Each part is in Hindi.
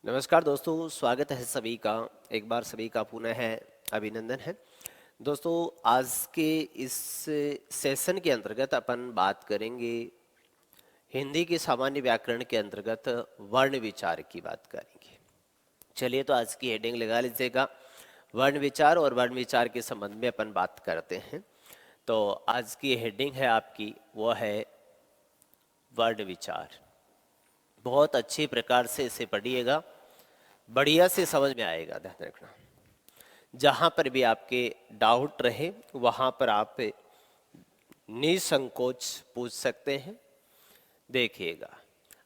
नमस्कार दोस्तों, स्वागत है सभी का। एक बार सभी का पुनः है अभिनंदन है। दोस्तों, आज के इस सेशन के अंतर्गत अपन बात करेंगे हिंदी के सामान्य व्याकरण के अंतर्गत वर्ण विचार की बात करेंगे। चलिए, तो आज की हेडिंग लगा लीजिएगा, वर्ण विचार। और वर्ण विचार के संबंध में अपन बात करते हैं। तो आज की हेडिंग है आपकी, वो है वर्ण विचार। बहुत अच्छी प्रकार से इसे पढ़िएगा, बढ़िया से समझ में आएगा। ध्यान रखना, जहाँ पर भी आपके डाउट रहे वहाँ पर आप निसंकोच पूछ सकते हैं। देखिएगा,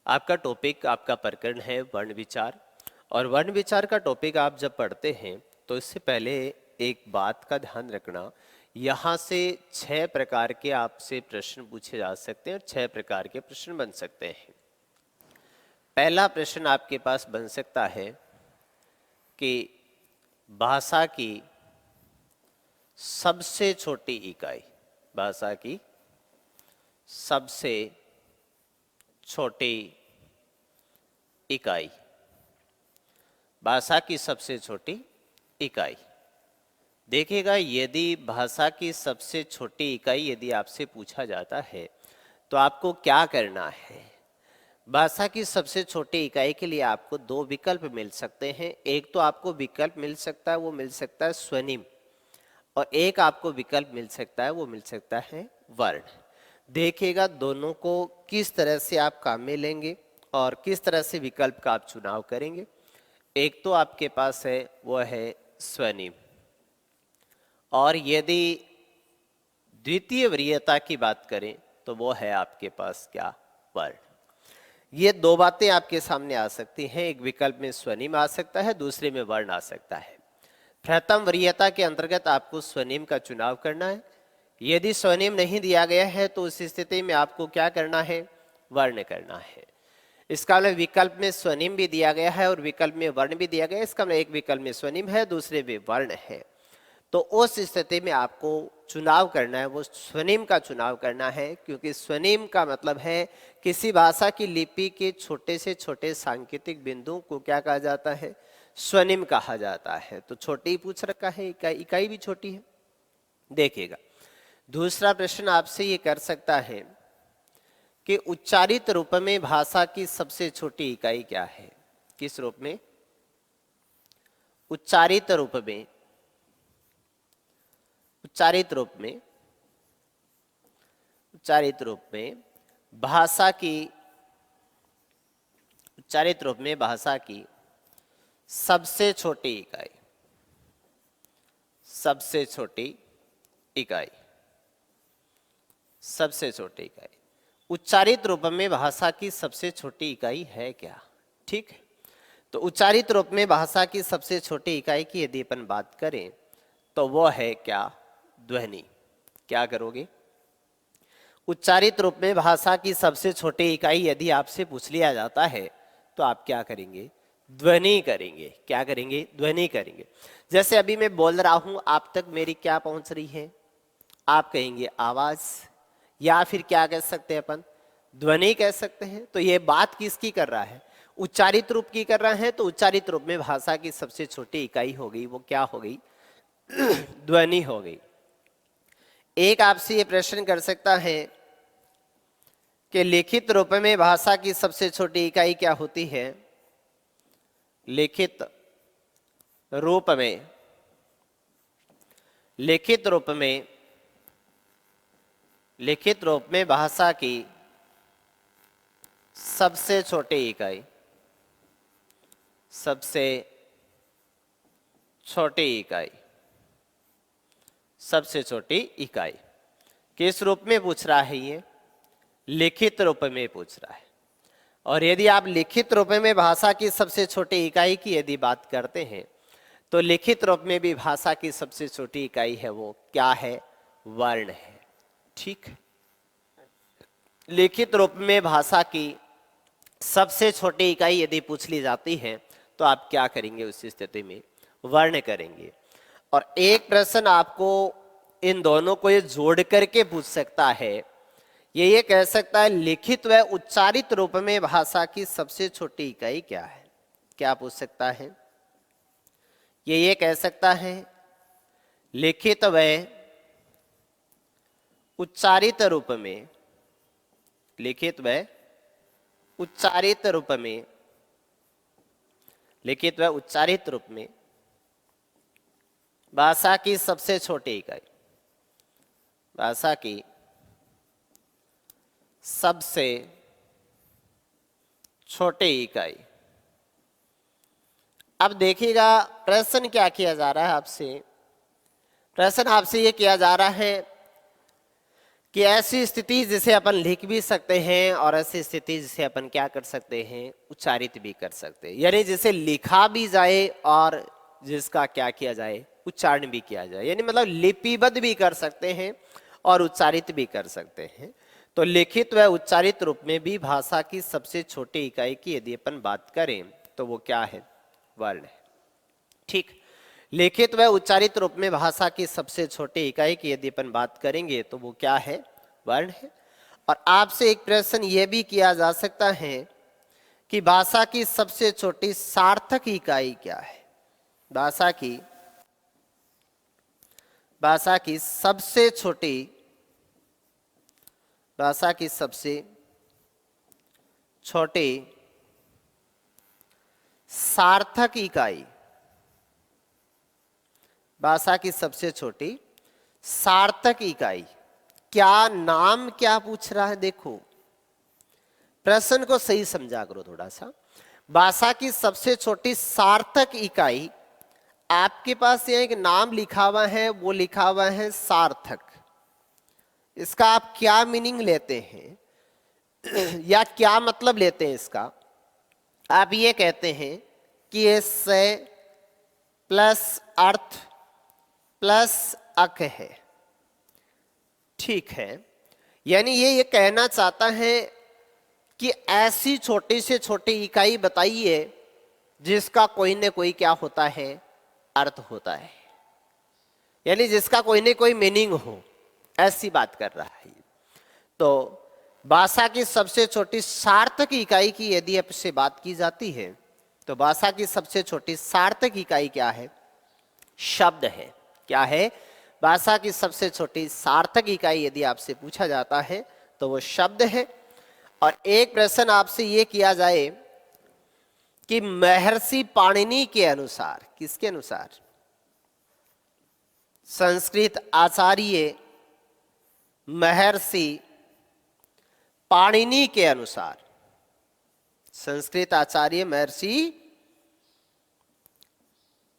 आपका टॉपिक, आपका प्रकरण है वर्ण विचार। और वर्ण विचार का टॉपिक आप जब पढ़ते हैं तो इससे पहले एक बात का ध्यान रखना, यहाँ से 6 प्रकार के आपसे प्रश्न पूछे जा सकते हैं और 6 प्रकार के प्रश्न बन सकते हैं। पहला प्रश्न आपके पास बन सकता है कि भाषा की सबसे छोटी इकाई, भाषा की सबसे छोटी इकाई, भाषा की सबसे छोटी इकाई। देखिएगा, यदि भाषा की सबसे छोटी इकाई यदि आपसे पूछा जाता है तो आपको क्या करना है। भाषा की सबसे छोटी इकाई के लिए आपको 2 विकल्प मिल सकते हैं। एक तो आपको विकल्प मिल सकता है, वो मिल सकता है स्वनिम, और एक आपको विकल्प मिल सकता है, वो मिल सकता है वर्ण। देखिएगा, दोनों को किस तरह से आप काम में लेंगे और किस तरह से विकल्प का आप चुनाव करेंगे। एक तो आपके पास है, वो है स्वनिम। और यदि द्वितीय वरीयता की बात करें तो वो है आपके पास क्या, वर्ण। ये 2 बातें आपके सामने आ सकती हैं। एक विकल्प में स्वनिम आ सकता है, दूसरे में वर्ण आ सकता है। प्रथम वरीयता के अंतर्गत आपको स्वनिम का चुनाव करना है। यदि स्वनिम नहीं दिया गया है तो उस स्थिति में आपको क्या करना है, वर्ण करना है। इसका मतलब विकल्प में स्वनिम भी दिया गया है और विकल्प में वर्ण भी दिया गया है। इसका मतलब एक विकल्प में स्वनिम है, दूसरे में वर्ण है। तो उस स्थिति में आपको चुनाव करना है, वो स्वनिम का चुनाव करना है, क्योंकि स्वनिम का मतलब है किसी भाषा की लिपि के छोटे से छोटे सांकेतिक बिंदुओं को क्या कहा जाता है, स्वनिम कहा जाता है। तो छोटी पूछ रखा है, इकाई भी छोटी है। देखिएगा, दूसरा प्रश्न आपसे ये कर सकता है कि उच्चारित रूप में भाषा की सबसे छोटी इकाई क्या है। किस रूप में? उच्चारित रूप में, उच्चारित रूप में, उच्चारित रूप में भाषा की, उच्चारित रूप में भाषा की सबसे छोटी इकाई, सबसे छोटी इकाई, सबसे छोटी इकाई। उच्चारित रूप में भाषा की सबसे छोटी इकाई है क्या? ठीक है, तो उच्चारित रूप में भाषा की सबसे छोटी इकाई की यदि अपन बात करें तो वो है क्या, ध्वनि। क्या करोगे? उच्चारित रूप में भाषा की सबसे छोटी इकाई यदि आपसे पूछ लिया जाता है तो आप क्या करेंगे, ध्वनि करेंगे। क्या करेंगे? ध्वनि करेंगे। जैसे अभी मैं बोल रहा हूं, आप तक मेरी क्या पहुंच रही है, आप कहेंगे आवाज, या फिर क्या कह सकते हैं अपन, ध्वनि कह सकते हैं। तो ये बात किसकी कर रहा है, उच्चारित रूप की कर रहा है। तो उच्चारित रूप में भाषा की सबसे छोटी इकाई हो गई, वो क्या हो गई, ध्वनि हो गई। एक आपसे ये प्रश्न कर सकता है कि लिखित रूप में भाषा की सबसे छोटी इकाई क्या होती है। लिखित रूप में, लिखित रूप में, लिखित रूप में भाषा की सबसे छोटी इकाई, सबसे छोटी इकाई, सबसे छोटी इकाई किस रूप में पूछ रहा है, ये लिखित रूप में पूछ रहा है। और यदि आप लिखित रूप में भाषा की सबसे छोटी इकाई की यदि बात करते हैं तो लिखित रूप में भी भाषा की सबसे छोटी इकाई है, वो क्या है, वर्ण है। ठीक, लिखित रूप में भाषा की सबसे छोटी इकाई यदि पूछ ली जाती है तो आप क्या करेंगे, उस स्थिति में वर्ण करेंगे। और एक प्रश्न आपको इन दोनों को ये जोड़ करके पूछ सकता है, ये कह सकता है लिखित व उच्चारित रूप में भाषा की सबसे छोटी इकाई क्या है। क्या पूछ सकता है? ये कह सकता है लिखित व उच्चारित रूप में, लिखित व उच्चारित रूप में, लिखित व उच्चारित रूप में भाषा की सबसे छोटी इकाई, भाषा की सबसे छोटी इकाई। अब देखिएगा प्रश्न क्या किया जा रहा है आपसे। प्रश्न आपसे ये किया जा रहा है कि ऐसी स्थिति जिसे अपन लिख भी सकते हैं और ऐसी स्थिति जिसे अपन क्या कर सकते हैं, उच्चारित भी कर सकते हैं, यानी जिसे लिखा भी जाए और जिसका क्या किया जाए, उच्चारण भी किया जाए, यानी मतलब लिपिबद्ध भी कर सकते हैं और उच्चारित भी कर सकते हैं। तो लिखित व उच्चारित रूप में भी भाषा की सबसे छोटी इकाई की यदि अपन बात करें तो वो क्या है, वर्ण है। ठीक, लिखित व उच्चारित रूप में भाषा की सबसे छोटी इकाई की यदि अपन बात करेंगे तो वो क्या है, वर्ण है। और आपसे एक प्रश्न यह भी किया जा सकता है कि भाषा की सबसे छोटी सार्थक इकाई क्या है। भाषा की सबसे छोटी, भाषा की सबसे छोटी सार्थक इकाई, भाषा की सबसे छोटी सार्थक इकाई क्या, नाम क्या पूछ रहा है? देखो प्रश्न को सही समझा करो थोड़ा सा। भाषा की सबसे छोटी सार्थक इकाई, आपके पास यहाँ एक नाम लिखा हुआ है, वो लिखा हुआ है सार्थक। इसका आप क्या मीनिंग लेते हैं या क्या मतलब लेते हैं इसका? आप ये कहते हैं कि इससे प्लस अर्थ प्लस अक है। ठीक है, यानी ये कहना चाहता है कि ऐसी छोटी से छोटी इकाई बताइए जिसका कोई न कोई क्या होता है, अर्थ होता है, यानी जिसका कोई न कोई मीनिंग हो, ऐसी बात कर रहा है। तो भाषा की सबसे छोटी सार्थक इकाई की यदि आपसे बात की जाती है तो भाषा की सबसे छोटी सार्थक इकाई क्या है? शब्द है। क्या है? भाषा की सबसे छोटी सार्थक इकाई यदि आपसे पूछा जाता है तो वो शब्द है। और एक प्रश्न आपसे ये किया जाए कि महर्षि पाणिनि के अनुसार, किसके अनुसार? संस्कृत आचार्य महर्षि पाणिनि के अनुसार, संस्कृत आचार्य महर्षि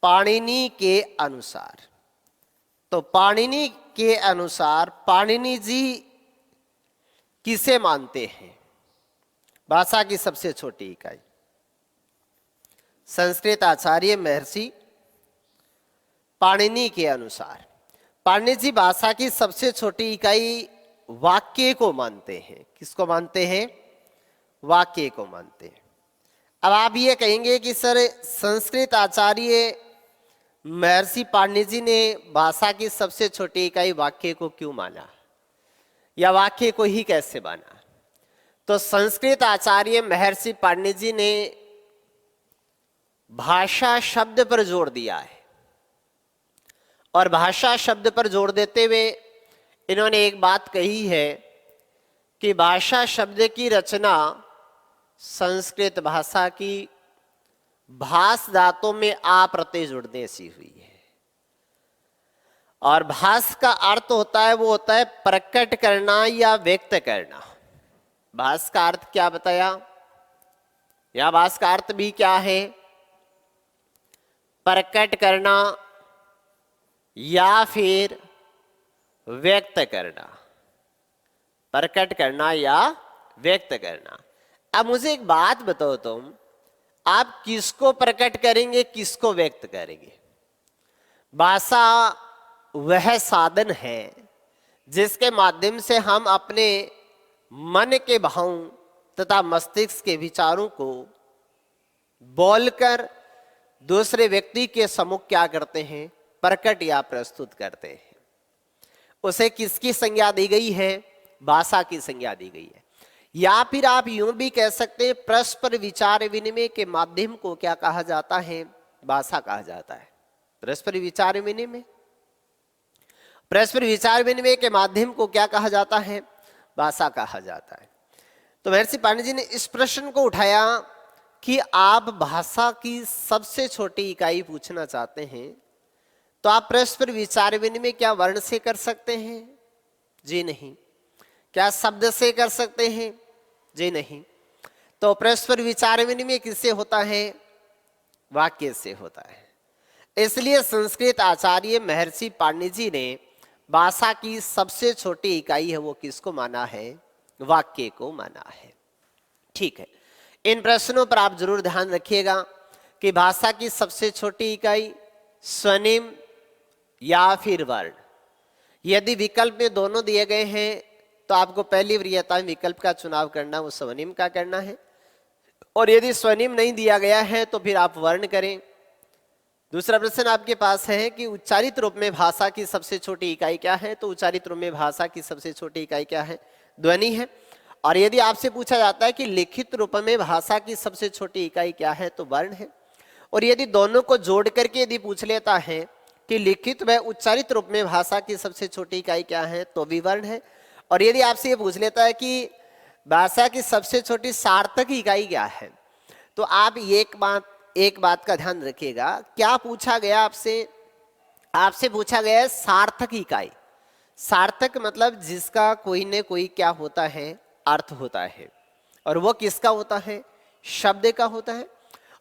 पाणिनि के अनुसार, तो पाणिनि के अनुसार पाणिनि जी किसे मानते हैं भाषा की सबसे छोटी इकाई? संस्कृत आचार्य महर्षि पाणिनि के अनुसार पाणिनि जी भाषा की सबसे छोटी इकाई वाक्य को मानते हैं। किसको मानते हैं? वाक्य को मानते हैं। अब आप ये कहेंगे कि सर संस्कृत आचार्य महर्षि पाणिनि जी ने भाषा की सबसे छोटी इकाई वाक्य को क्यों माना, या वाक्य को ही कैसे माना? तो संस्कृत आचार्य महर्षि पाणिनि जी ने भाषा शब्द पर जोर दिया है, और भाषा शब्द पर जोर देते हुए इन्होंने एक बात कही है कि भाषा शब्द की रचना संस्कृत भाषा की भास धातु में आ प्रत्यय जुड़ने से हुई है। और भास का अर्थ होता है, वो होता है प्रकट करना या व्यक्त करना। भास का अर्थ क्या बताया? या भास का अर्थ भी क्या है? प्रकट करना या फिर व्यक्त करना, प्रकट करना या व्यक्त करना। अब मुझे एक बात बताओ, तुम आप किसको प्रकट करेंगे, किसको व्यक्त करेंगे? भाषा वह साधन है जिसके माध्यम से हम अपने मन के भावों तथा मस्तिष्क के विचारों को बोलकर दूसरे व्यक्ति के सम्मुख क्या करते हैं, प्रकट या प्रस्तुत करते हैं। उसे किसकी संज्ञा दी गई है? भाषा की संज्ञा दी गई है। या फिर आप यूं भी कह सकते हैं परस्पर विचार विनिमय के माध्यम को क्या कहा जाता है? भाषा कहा जाता है। परस्पर विचार विनिमय, परस्पर विचार विनिमय के माध्यम को क्या कहा जाता है? भाषा कहा जाता है। तो महर्षि पाणिनि जी ने इस प्रश्न को उठाया कि आप भाषा की सबसे छोटी इकाई पूछना चाहते हैं, तो आप परस्पर विचार विनिमय क्या वर्ण से कर सकते हैं? जी नहीं। क्या शब्द से कर सकते हैं? जी नहीं। तो परस्पर विचार विनिमय किससे होता है? वाक्य से होता है। इसलिए संस्कृत आचार्य महर्षि पाणिनि जी ने भाषा की सबसे छोटी इकाई है वो किसको माना है? वाक्य को माना है। ठीक है, इन प्रश्नों पर आप जरूर ध्यान रखिएगा कि भाषा की सबसे छोटी इकाई स्वनिम या फिर वर्ण। यदि विकल्प में दोनों दिए गए हैं तो आपको पहली वरीयता में विकल्प का चुनाव करना, वो स्वनिम का करना है। और यदि स्वनिम नहीं दिया गया है तो फिर आप वर्ण करें। दूसरा प्रश्न आपके पास है कि उच्चारित रूप में भाषा की सबसे छोटी इकाई क्या है? तो उच्चारित रूप में भाषा की सबसे छोटी इकाई क्या है? ध्वनि है। और यदि आपसे पूछा जाता है कि लिखित रूप में भाषा की सबसे छोटी इकाई क्या है? तो वर्ण है। और यदि दोनों को जोड़ करके यदि पूछ लेता है कि लिखित व उच्चारित रूप में भाषा की सबसे छोटी इकाई क्या है? तो विवर्ण है। और यदि आपसे ये पूछ लेता है कि भाषा की सबसे छोटी सार्थक इकाई क्या है? तो आप एक बात का ध्यान रखिएगा, क्या पूछा गया आपसे? आपसे पूछा गया है सार्थक इकाई। सार्थक मतलब जिसका कोई न कोई क्या होता है? अर्थ होता है। और वो किसका होता है? शब्द का होता है।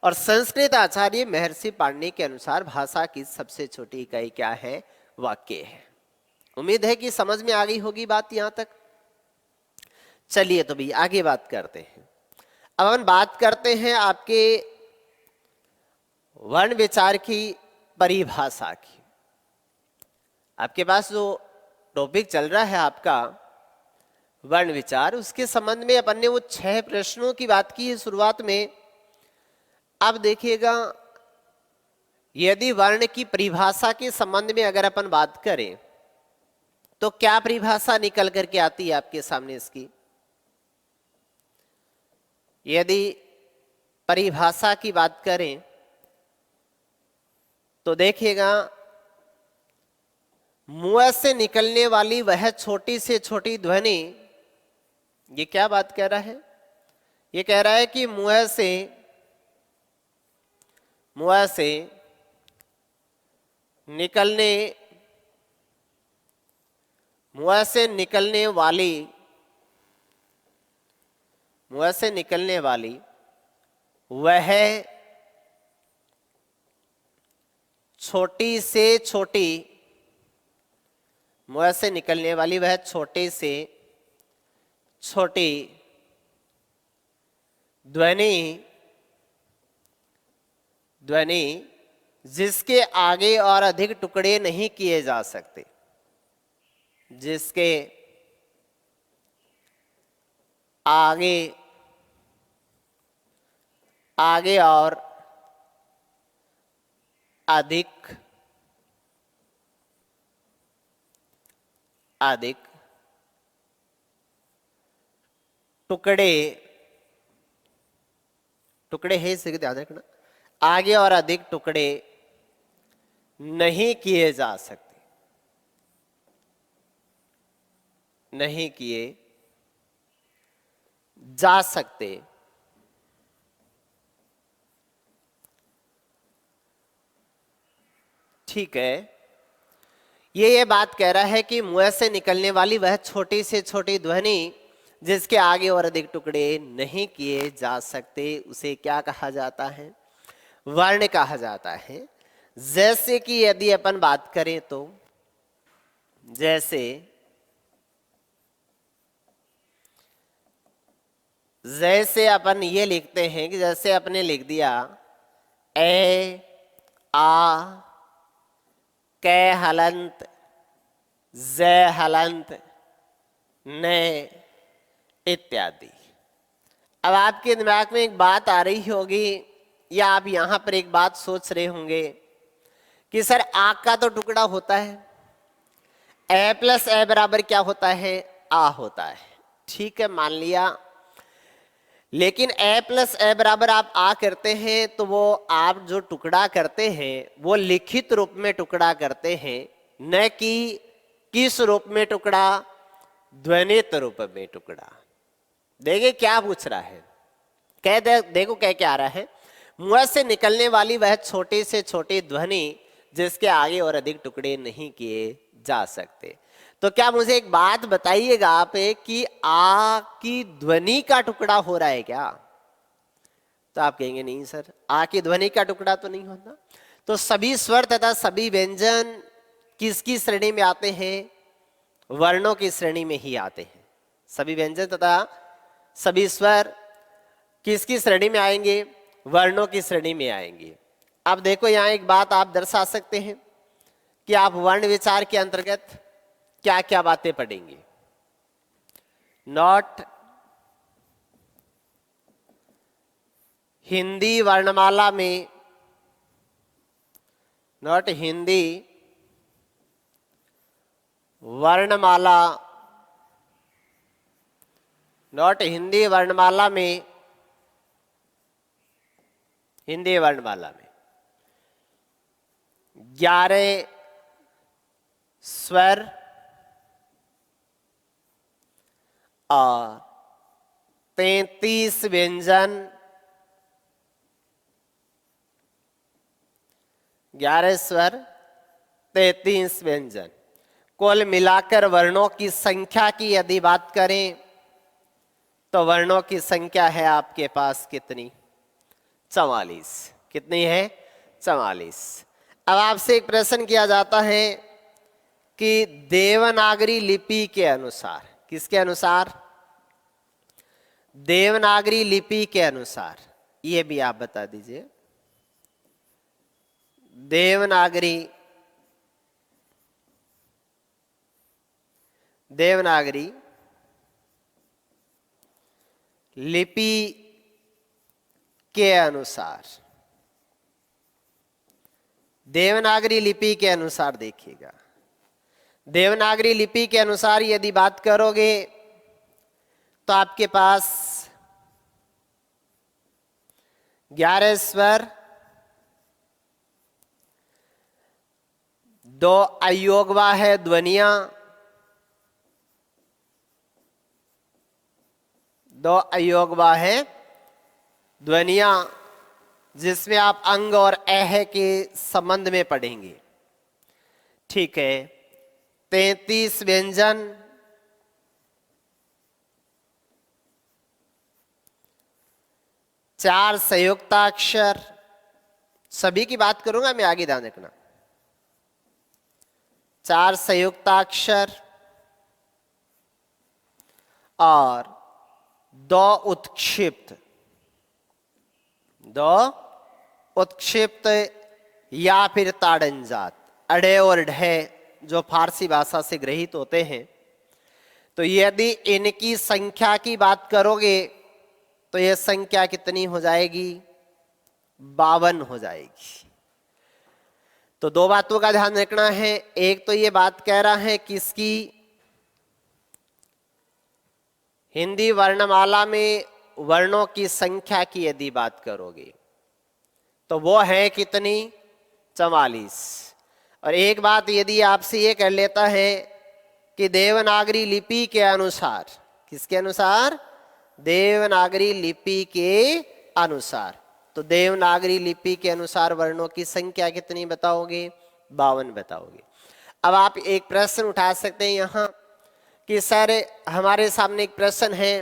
और संस्कृत आचार्य महर्षि पाणिनि के अनुसार भाषा की सबसे छोटी इकाई क्या है? वाक्य है। उम्मीद है कि समझ में आ गई होगी बात यहां तक। चलिए तो भी आगे बात करते हैं। अब हम बात करते हैं आपके वर्ण विचार की परिभाषा की। आपके पास जो टॉपिक चल रहा है आपका वर्ण विचार, उसके संबंध में अपन ने वो 6 प्रश्नों की बात की है शुरुआत में। अब देखिएगा, यदि वर्ण की परिभाषा के संबंध में अगर अपन बात करें तो क्या परिभाषा निकल करके आती है आपके सामने इसकी? यदि परिभाषा की बात करें तो देखिएगा, मुंह से निकलने वाली वह छोटी से छोटी ध्वनि, ये क्या बात कह रहा है? ये कह रहा है कि मुंह से निकलने वाली वह छोटी से छोटी, मुंह से निकलने वाली वह छोटी से छोटी ध्वनि जिसके आगे और अधिक टुकड़े नहीं किए जा सकते, जिसके आगे और अधिक टुकड़े है, इसे ध्यान रखना, आगे और अधिक टुकड़े नहीं किए जा सकते, ठीक है। ये बात कह रहा है कि मुंह से निकलने वाली वह छोटी से छोटी ध्वनि जिसके आगे और अधिक टुकड़े नहीं किए जा सकते, उसे क्या कहा जाता है? वर्ण कहा जाता है। जैसे कि यदि अपन बात करें तो जैसे अपन ये लिखते हैं कि जैसे अपने लिख दिया ए आ कै हलंत जय हलंत ने इत्यादि। अब आपके दिमाग में एक बात आ रही होगी या आप यहां पर एक बात सोच रहे होंगे कि सर आग का तो टुकड़ा होता है, ए प्लस ए बराबर क्या होता है? आ होता है। ठीक है, मान लिया लेकिन ए प्लस ए बराबर आप आ करते हैं तो वो आप जो टुकड़ा करते हैं वो लिखित रूप में टुकड़ा करते हैं, न कि किस रूप में टुकड़ा, ध्वनित रूप में टुकड़ा। देखिए क्या पूछ रहा है, देखो कह क्या आ रहा है, मुंह से निकलने वाली वह छोटी से छोटी ध्वनि जिसके आगे और अधिक टुकड़े नहीं किए जा सकते। तो क्या मुझे एक बात बताइएगा आप कि आ की ध्वनि का टुकड़ा हो रहा है क्या? तो आप कहेंगे नहीं सर, आ की ध्वनि का टुकड़ा तो नहीं होता। तो सभी स्वर तथा सभी व्यंजन किसकी श्रेणी में आते हैं? वर्णों की श्रेणी में ही आते हैं। सभी व्यंजन तथा सभी स्वर किसकी श्रेणी में आएंगे? वर्णों की श्रेणी में आएंगे। अब देखो यहां एक बात आप दर्शा सकते हैं कि आप वर्ण विचार के अंतर्गत क्या क्या बातें पढ़ेंगे। नॉट हिंदी वर्णमाला में, नॉट हिंदी वर्णमाला, नॉट हिंदी वर्णमाला में, हिंदी वर्णमाला में 11 स्वर और 33 व्यंजन, 11 स्वर 33 व्यंजन, कुल मिलाकर वर्णों की संख्या की यदि बात करें तो वर्णों की संख्या है आपके पास कितनी? 44। कितनी है? 44। अब आपसे एक प्रश्न किया जाता है कि देवनागरी लिपि के अनुसार, किसके अनुसार? देवनागरी लिपि के अनुसार, ये भी आप बता दीजिए। देवनागरी, देवनागरी लिपि के अनुसार, देवनागरी लिपि के अनुसार देखिएगा, देवनागरी लिपि के अनुसार यदि बात करोगे तो आपके पास 11 स्वर, 2 अयोगवा है ध्वनियां, 2 अयोगवा है ध्वनियां, जिसमें आप अंग और अह के संबंध में पढ़ेंगे। ठीक है। 33 व्यंजन, 4 संयुक्ताक्षर, सभी की बात करूंगा मैं, आगे ध्यान रखना। 4 संयुक्ताक्षर और 2 उत्क्षिप्त, 2 उत्क्षिप्त या फिर ताड़नजात, अड़े और ढे जो फारसी भाषा से ग्रहित होते हैं। तो यदि इनकी संख्या की बात करोगे तो यह संख्या कितनी हो जाएगी? 52 हो जाएगी। तो 2 बातों का ध्यान रखना है। एक तो ये बात कह रहा है किसकी? हिंदी वर्णमाला में वर्णों की संख्या की यदि बात करोगे तो वो है कितनी? 44। और एक बात यदि आपसे ये कर लेता है कि देवनागरी लिपि के अनुसार, किसके अनुसार? देवनागरी लिपि के अनुसार। तो देवनागरी लिपि के अनुसार वर्णों की संख्या कितनी बताओगे? 52 बताओगे। अब आप एक प्रश्न उठा सकते हैं यहाँ कि सर हमारे सामने एक प्रश्न है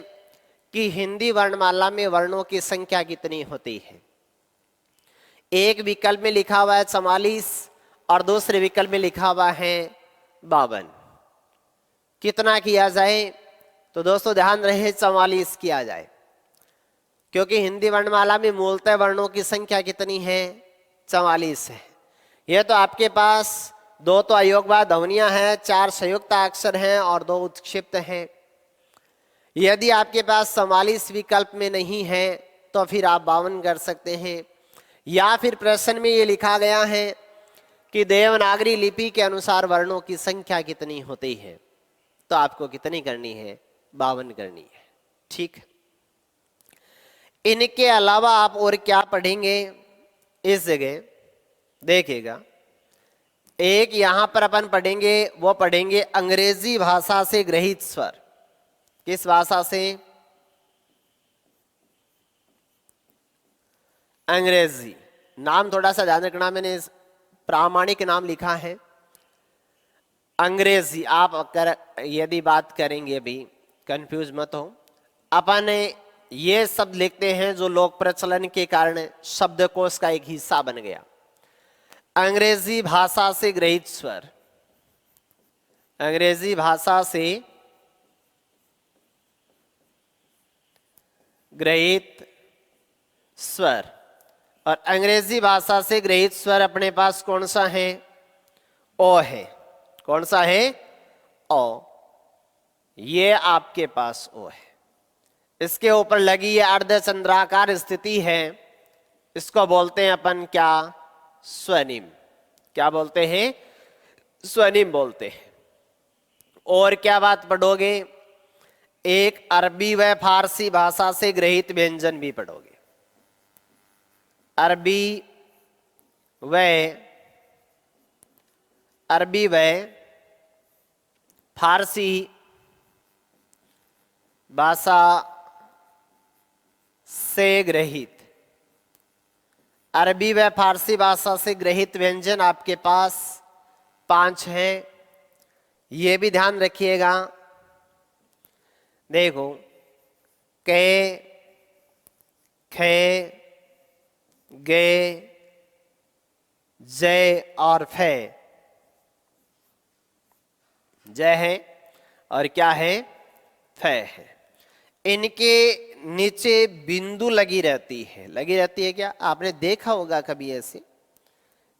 कि हिंदी वर्णमाला में वर्णों की संख्या कितनी होती है? एक विकल्प में लिखा हुआ है 44 और दूसरे विकल्प में लिखा हुआ है 52। कितना किया जाए? तो दोस्तों ध्यान रहे 44 किया जाए, क्योंकि हिंदी वर्णमाला में मूलतः वर्णों की संख्या कितनी है? 44 है। यह तो आपके पास 2 तो अयोगवा ध्वनियां हैं, 4 संयुक्त अक्षर हैं और 2 उत्क्षिप्त हैं। यदि आपके पास 44 विकल्प में नहीं है तो फिर आप 52 कर सकते हैं। या फिर प्रश्न में ये लिखा गया है कि देवनागरी लिपि के अनुसार वर्णों की संख्या कितनी होती है, तो आपको कितनी करनी है? 52 करनी है। ठीक। इनके अलावा आप और क्या पढ़ेंगे इस जगह देखिएगा। एक यहां पर अपन पढ़ेंगे, वो पढ़ेंगे अंग्रेजी भाषा से ग्रहित स्वर। किस भाषा से? अंग्रेजी। नाम थोड़ा सा ध्यान रखना, मैंने प्रामाणिक नाम लिखा है अंग्रेजी। आप अगर यदि बात करेंगे, अभी कंफ्यूज मत हो, अपन ये शब्द लिखते हैं जो लोक प्रचलन के कारण शब्दकोश का एक हिस्सा बन गया। अंग्रेजी भाषा से ग्रहित स्वर, अंग्रेजी भाषा से ग्रहित स्वर। और अंग्रेजी भाषा से ग्रहित स्वर अपने पास कौन सा है? ओ है। कौन सा है? ओ। ये आपके पास ओ है। इसके ऊपर लगी ये अर्धचंद्राकार स्थिति है, इसको बोलते हैं अपन क्या? स्वनिम। क्या बोलते हैं? स्वनिम बोलते हैं। और क्या बात पढ़ोगे? एक अरबी व फारसी भाषा से ग्रहित व्यंजन भी पढ़ोगे। अरबी व फारसी भाषा से ग्रहित, अरबी व फारसी भाषा से ग्रहित व्यंजन आपके पास 5 हैं। ये भी ध्यान रखिएगा। देखो, के, खे, गे, जय और फे। जय है और क्या है? फे है। इनके नीचे बिंदु लगी रहती है। लगी रहती है क्या? आपने देखा होगा कभी ऐसे,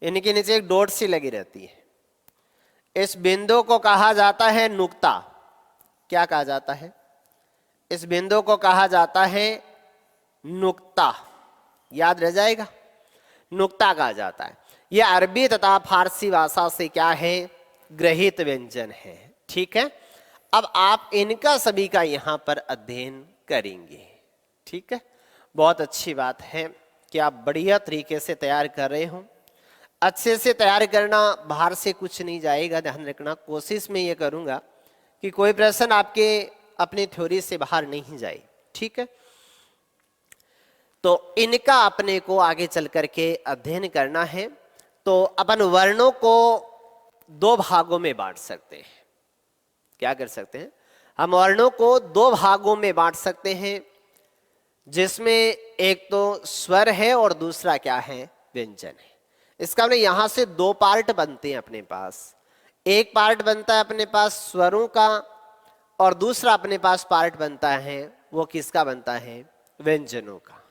इनके नीचे एक डॉट सी लगी रहती है। इस बिंदु को कहा जाता है नुक्ता। क्या कहा जाता है? इस बिंदु को कहा जाता है नुक्ता। याद रह जाएगा, नुक्ता कहा जाता है। यह अरबी तथा फारसी भाषा से क्या है? ग्रहित व्यंजन है। ठीक है, अब आप इनका सभी का यहां पर अध्ययन करेंगे। ठीक है, बहुत अच्छी बात है कि आप बढ़िया तरीके से तैयार कर रहे हो। अच्छे से तैयार करना, बाहर से कुछ नहीं जाएगा, ध्यान रखना। कोशिश में ये करूंगा कि कोई प्रश्न आपके अपनी थ्योरी से बाहर नहीं जाए। ठीक है, तो इनका अपने को आगे चल करके अध्ययन करना है। तो अपन वर्णों को 2 भागों में बांट सकते हैं। क्या कर सकते हैं? हम वर्णों को 2 भागों में बांट सकते हैं, जिसमें एक तो स्वर है और दूसरा क्या है? व्यंजन है। इसका मतलब यहां से 2 पार्ट बनते हैं अपने पास। एक पार्ट बनता है अपने पास स्वरों का, और दूसरा अपने पास पार्ट बनता है, वो किसका बनता है? व्यंजनों का।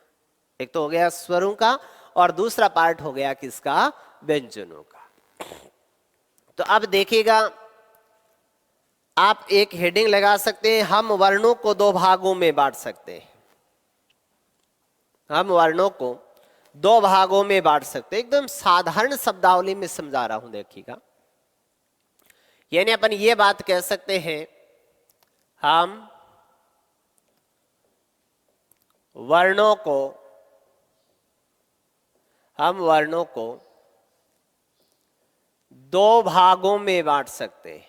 एक तो हो गया स्वरों का और दूसरा पार्ट हो गया किसका? व्यंजनों का। तो अब देखिएगा, आप एक हेडिंग लगा सकते हैं, हम वर्णों को 2 भागों में बांट सकते हैं। हम वर्णों को 2 भागों में बांट सकते हैं। एकदम साधारण शब्दावली में समझा रहा हूं, देखिएगा। यानी अपन ये बात कह सकते हैं, हम वर्णों को 2 भागों में बांट सकते हैं।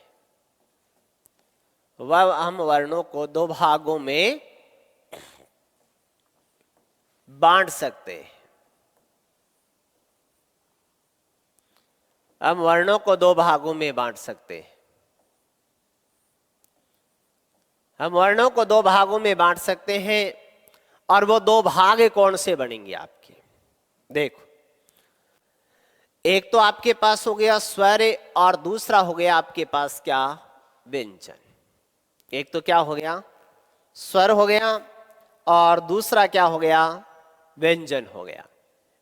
हम वर्णों को 2 भागों में बांट सकते हैं। हम वर्णों को 2 भागों में बांट सकते हैं। हम वर्णों को 2 भागों में बांट सकते हैं। और वो 2 भाग कौन से बनेंगे आपके? देखो, एक तो आपके पास हो गया स्वर और दूसरा हो गया आपके पास क्या? व्यंजन। एक तो क्या हो गया? स्वर हो गया और दूसरा क्या हो गया? व्यंजन हो गया।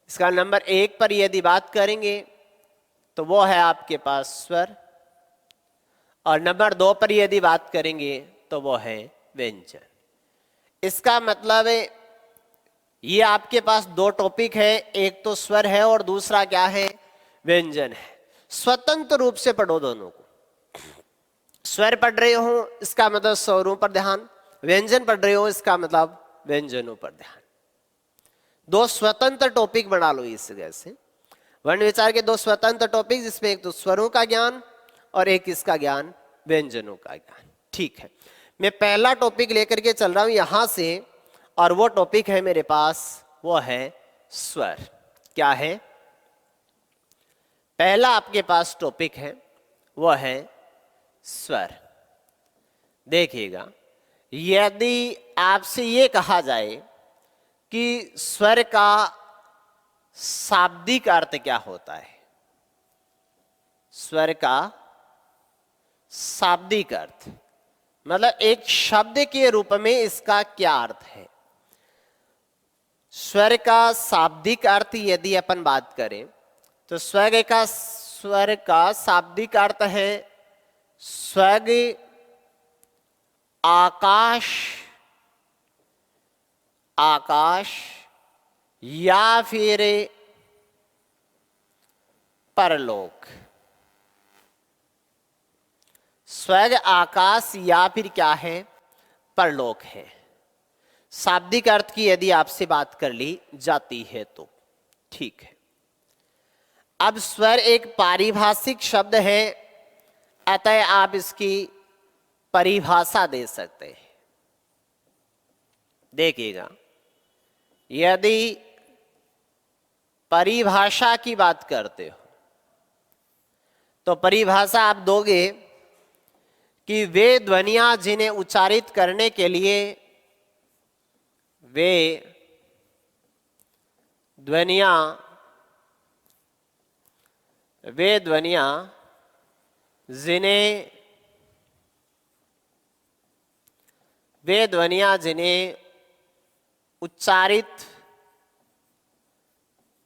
इसका नंबर 1 पर यदि बात करेंगे तो वो है आपके पास स्वर, और नंबर 2 पर यदि बात करेंगे तो वो है व्यंजन। इसका मतलब है ये आपके पास 2 टॉपिक है, एक तो स्वर है और दूसरा क्या है? व्यंजन है। स्वतंत्र रूप से पढ़ो दोनों को। स्वर पढ़ रहे हो इसका मतलब स्वरों पर ध्यान, व्यंजन पढ़ रहे हो इसका मतलब व्यंजनों पर ध्यान। दो स्वतंत्र टॉपिक बना लो इस जगह से। वर्ण विचार के दो स्वतंत्र टॉपिक, जिसमें एक तो स्वरों का ज्ञान और एक इसका ज्ञान व्यंजनों का ज्ञान। ठीक है, मैं पहला टॉपिक लेकर के चल रहा हूं यहां से, और वो टॉपिक है मेरे पास, वो है स्वर। क्या है? पहला आपके पास टॉपिक है वो है स्वर। देखिएगा, यदि आपसे ये कहा जाए कि स्वर का शाब्दिक अर्थ क्या होता है, स्वर का शाब्दिक अर्थ मतलब एक शब्द के रूप में इसका क्या अर्थ है। स्वर का शाब्दिक अर्थ यदि अपन बात करें तो स्वर का शाब्दिक अर्थ है स्वर्ग, आकाश, आकाश या फिर परलोक। स्वर्ग, आकाश या फिर क्या है? परलोक है। शाब्दिक अर्थ की यदि आपसे बात कर ली जाती है तो ठीक है। अब स्वर एक पारिभाषिक शब्द है, अतः आप इसकी परिभाषा दे सकते हैं। देखिएगा, यदि परिभाषा की बात करते हो तो परिभाषा आप दोगे कि वे ध्वनियां जिन्हें उच्चारित करने के लिए, वे ध्वनियां जिन्हें उच्चारित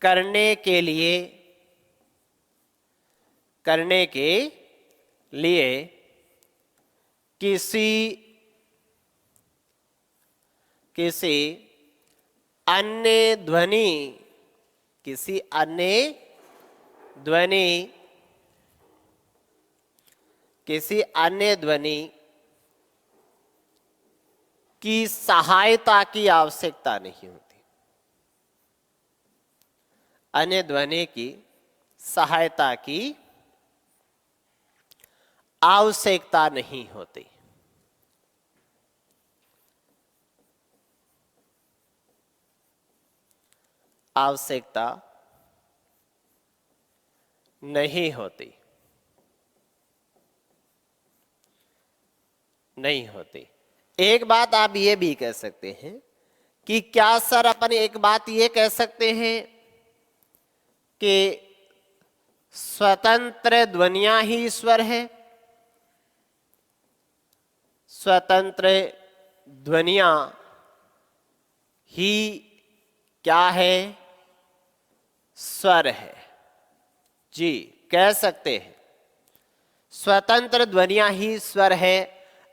करने के लिए किसी अन्य ध्वनि की सहायता की आवश्यकता नहीं होती। अन्य ध्वनि की सहायता की आवश्यकता नहीं होती। आवश्यकता नहीं होती, नहीं होती। एक बात आप ये भी कह सकते हैं कि क्या सर अपन एक बात ये कह सकते हैं कि स्वतंत्र ध्वनियां ही ईश्वर है? स्वतंत्र ध्वनियां ही क्या है? स्वर है। जी, कह सकते हैं स्वतंत्र ध्वनियां ही स्वर है,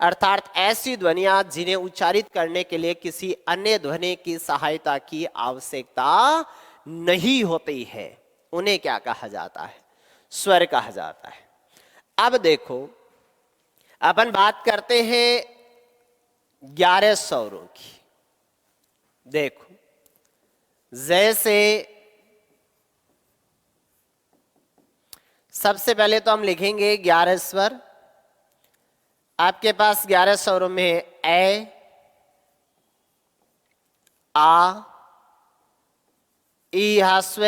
अर्थात ऐसी ध्वनियां जिन्हें उच्चारित करने के लिए किसी अन्य ध्वनि की सहायता की आवश्यकता नहीं होती है, उन्हें क्या कहा जाता है? स्वर कहा जाता है। अब देखो, अपन बात करते हैं 11 स्वरों की। देखो, जैसे सबसे पहले तो हम लिखेंगे 11 स्वर। आपके पास 11 स्वरों में ए, आ, ई ह्रस्व,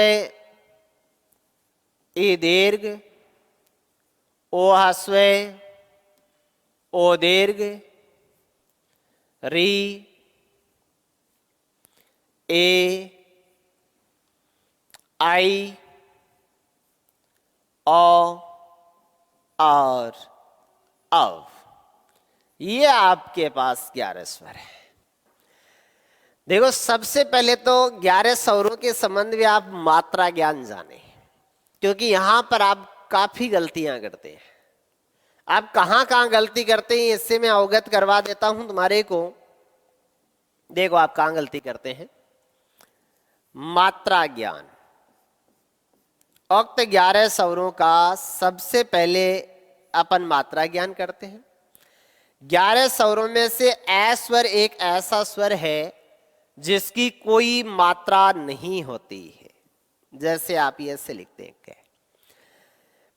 ई दीर्घ, ओ ह्रस्व, ओ दीर्घ, री, ए, आई, ओ और अव। ये आपके पास 11 स्वर है। देखो, सबसे पहले तो 11 स्वरों के संबंध में आप मात्रा ज्ञान जाने, क्योंकि यहां पर आप काफी गलतियां करते हैं। आप कहां कहां गलती करते हैं इससे मैं अवगत करवा देता हूं तुम्हारे को। देखो, आप कहां गलती करते हैं। मात्रा ज्ञान, उक्त 11 स्वरों का सबसे पहले अपन मात्रा ज्ञान करते हैं। 11 स्वरों में से ए स्वर एक ऐसा स्वर है जिसकी कोई मात्रा नहीं होती है। जैसे आप ये ऐसे लिखते हैं क्या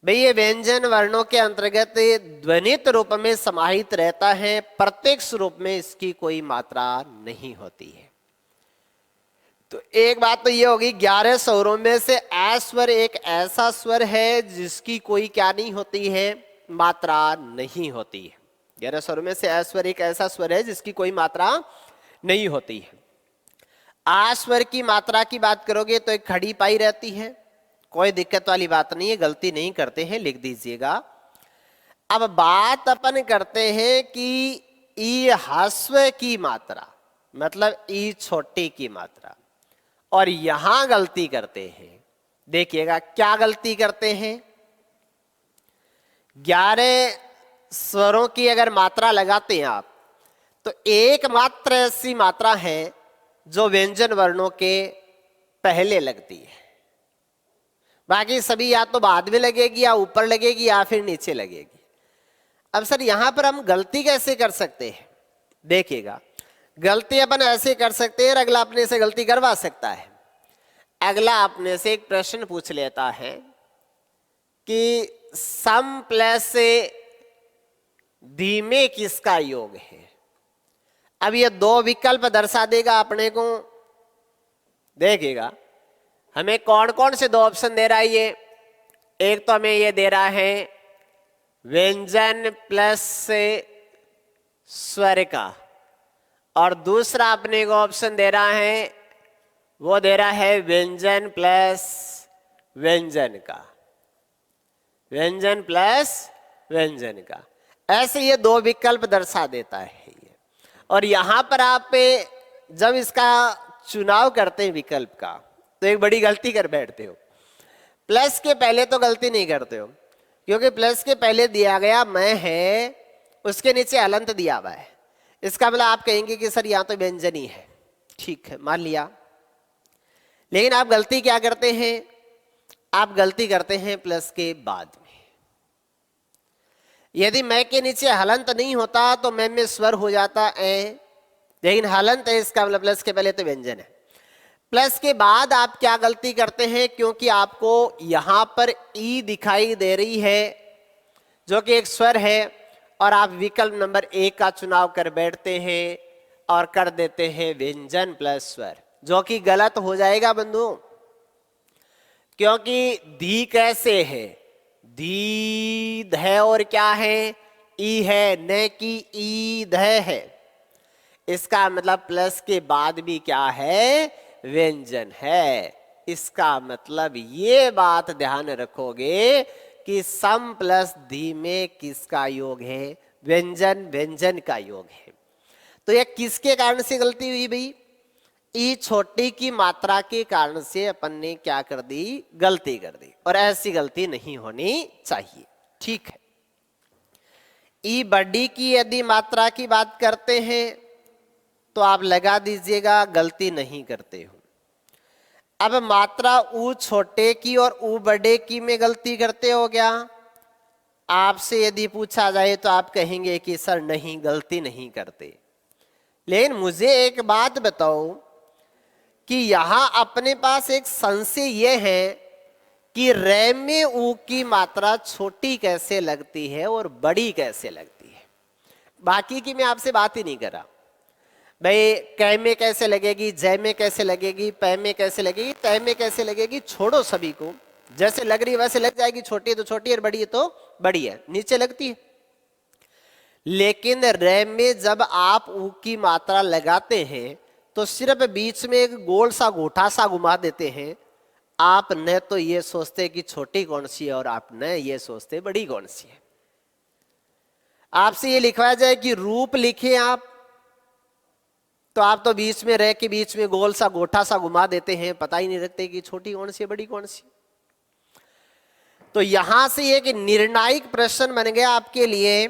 भाई, ये व्यंजन वर्णों के अंतर्गत ध्वनित रूप में समाहित रहता है, प्रत्यक्ष रूप में इसकी कोई मात्रा नहीं होती है। तो एक बात तो ये होगी, 11 स्वरों में से ऐ स्वर एक ऐसा स्वर है जिसकी कोई क्या नहीं होती है, मात्रा नहीं होती है। 11 स्वरों में से ऐ स्वर एक ऐसा स्वर है जिसकी कोई मात्रा नहीं होती है। आ स्वर की मात्रा की बात करोगे तो एक खड़ी पाई रहती है, कोई दिक्कत वाली बात नहीं है, गलती नहीं करते हैं, लिख दीजिएगा। अब बात अपन करते हैं कि ई ह्रस्व की मात्रा, मतलब ई छोटी की मात्रा, और यहां गलती करते हैं। देखिएगा क्या गलती करते हैं। 11 स्वरों की अगर मात्रा लगाते हैं आप, तो एकमात्र ऐसी मात्रा है जो व्यंजन वर्णों के पहले लगती है, बाकी सभी या तो बाद में लगेगी या ऊपर लगेगी या फिर नीचे लगेगी। अब सर यहां पर हम गलती कैसे कर सकते हैं, देखिएगा गलती अपन ऐसे कर सकते हैं, अगला अपने से गलती करवा सकता है। अगला अपने से एक प्रश्न पूछ लेता है कि सम प्लस से धीमे किसका योग है। अब ये दो विकल्प दर्शा देगा अपने को। देखिएगा हमें कौन कौन से दो ऑप्शन दे रहा है ये। एक तो हमें ये दे रहा है व्यंजन प्लस से स्वर का, और दूसरा अपने को ऑप्शन दे रहा है, वो दे रहा है व्यंजन प्लस व्यंजन का, व्यंजन प्लस व्यंजन का। ऐसे ये दो विकल्प दर्शा देता है ये। और यहां पर आप जब इसका चुनाव करते हैं विकल्प का, तो एक बड़ी गलती कर बैठते हो। प्लस के पहले तो गलती नहीं करते हो, क्योंकि प्लस के पहले दिया गया मैं है, उसके नीचे हलंत दिया हुआ है। इसका मतलब आप कहेंगे कि सर यहां तो व्यंजन ही है, ठीक है मान लिया। लेकिन आप गलती क्या करते हैं, आप गलती करते हैं प्लस के बाद में। यदि मैं के नीचे हलंत नहीं होता तो मैं में स्वर हो जाता ए, लेकिन हलंत है, इसका मतलब प्लस के पहले तो व्यंजन है। प्लस के बाद आप क्या गलती करते हैं, क्योंकि आपको यहां पर ई दिखाई दे रही है जो कि एक स्वर है, और आप विकल्प नंबर 1 का चुनाव कर बैठते हैं और कर देते हैं व्यंजन प्लस स्वर, जो कि गलत हो जाएगा बंधु। क्योंकि धी कैसे है, धी है और क्या है, ई है, न कि ई ध है। इसका मतलब प्लस के बाद भी क्या है, व्यंजन है। इसका मतलब ये बात ध्यान रखोगे कि सम प्लस धी में किसका योग है, व्यंजन व्यंजन का योग है। तो ये किसके कारण से गलती हुई भाई, ई छोटी की मात्रा के कारण से अपन ने क्या कर दी, गलती कर दी, और ऐसी गलती नहीं होनी चाहिए, ठीक है। ई बड़ी की यदि मात्रा की बात करते हैं तो आप लगा दीजिएगा, गलती नहीं करते हो। अब मात्रा ऊ छोटे की और ऊ बड़े की में गलती करते हो क्या, आपसे यदि पूछा जाए तो आप कहेंगे कि सर नहीं, गलती नहीं करते। लेकिन मुझे एक बात बताओ कि यहां अपने पास एक संशय यह है कि रे में ऊ की मात्रा छोटी कैसे लगती है और बड़ी कैसे लगती है। बाकी की मैं आपसे बात ही नहीं कर रहा भाई, कै में कैसे लगेगी, जय में कैसे लगेगी, पै में कैसे लगेगी, तय में कैसे लगेगी, छोड़ो सभी को। जैसे लग रही है वैसे लग जाएगी, छोटी है तो छोटी है, बड़ी है तो बड़ी है, नीचे लगती है। लेकिन रे में जब आप ऊ की मात्रा लगाते हैं तो सिर्फ बीच में एक गोल सा गोठा सा घुमा देते हैं। आप न तो ये सोचते कि छोटी कौन सी है और आप न ये सोचते बड़ी कौन सी है। आपसे ये लिखवाया जाए कि रूप लिखे आप, तो आप तो बीच में रह के बीच में गोल सा गोठा सा घुमा देते हैं, पता ही नहीं रखते कि छोटी कौन सी है बड़ी कौन सी। तो यहां से एक निर्णायक प्रश्न बन गया आपके लिए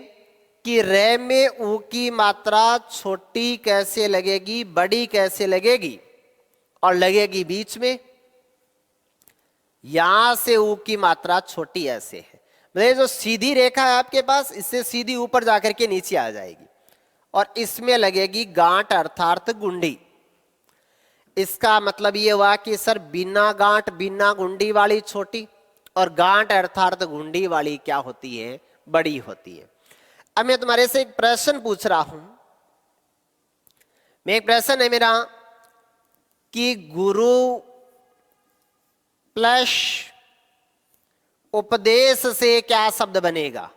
कि रे में ऊ की मात्रा छोटी कैसे लगेगी, बड़ी कैसे लगेगी, और लगेगी बीच में। यहां से ऊ की मात्रा छोटी ऐसे है, मतलब जो सीधी रेखा है आपके पास, इससे सीधी ऊपर जाकर के नीचे आ जाएगी, और इसमें लगेगी गांठ अर्थात गुंडी। इसका मतलब ये हुआ कि सर बिना गांठ बिना गुंडी वाली छोटी और गांठ अर्थात गुंडी वाली क्या होती है, बड़ी होती है। अब मैं तुम्हारे से एक प्रश्न पूछ रहा हूं, मैं एक प्रश्न है मेरा कि गुरु प्लस उपदेश से क्या शब्द बनेगा,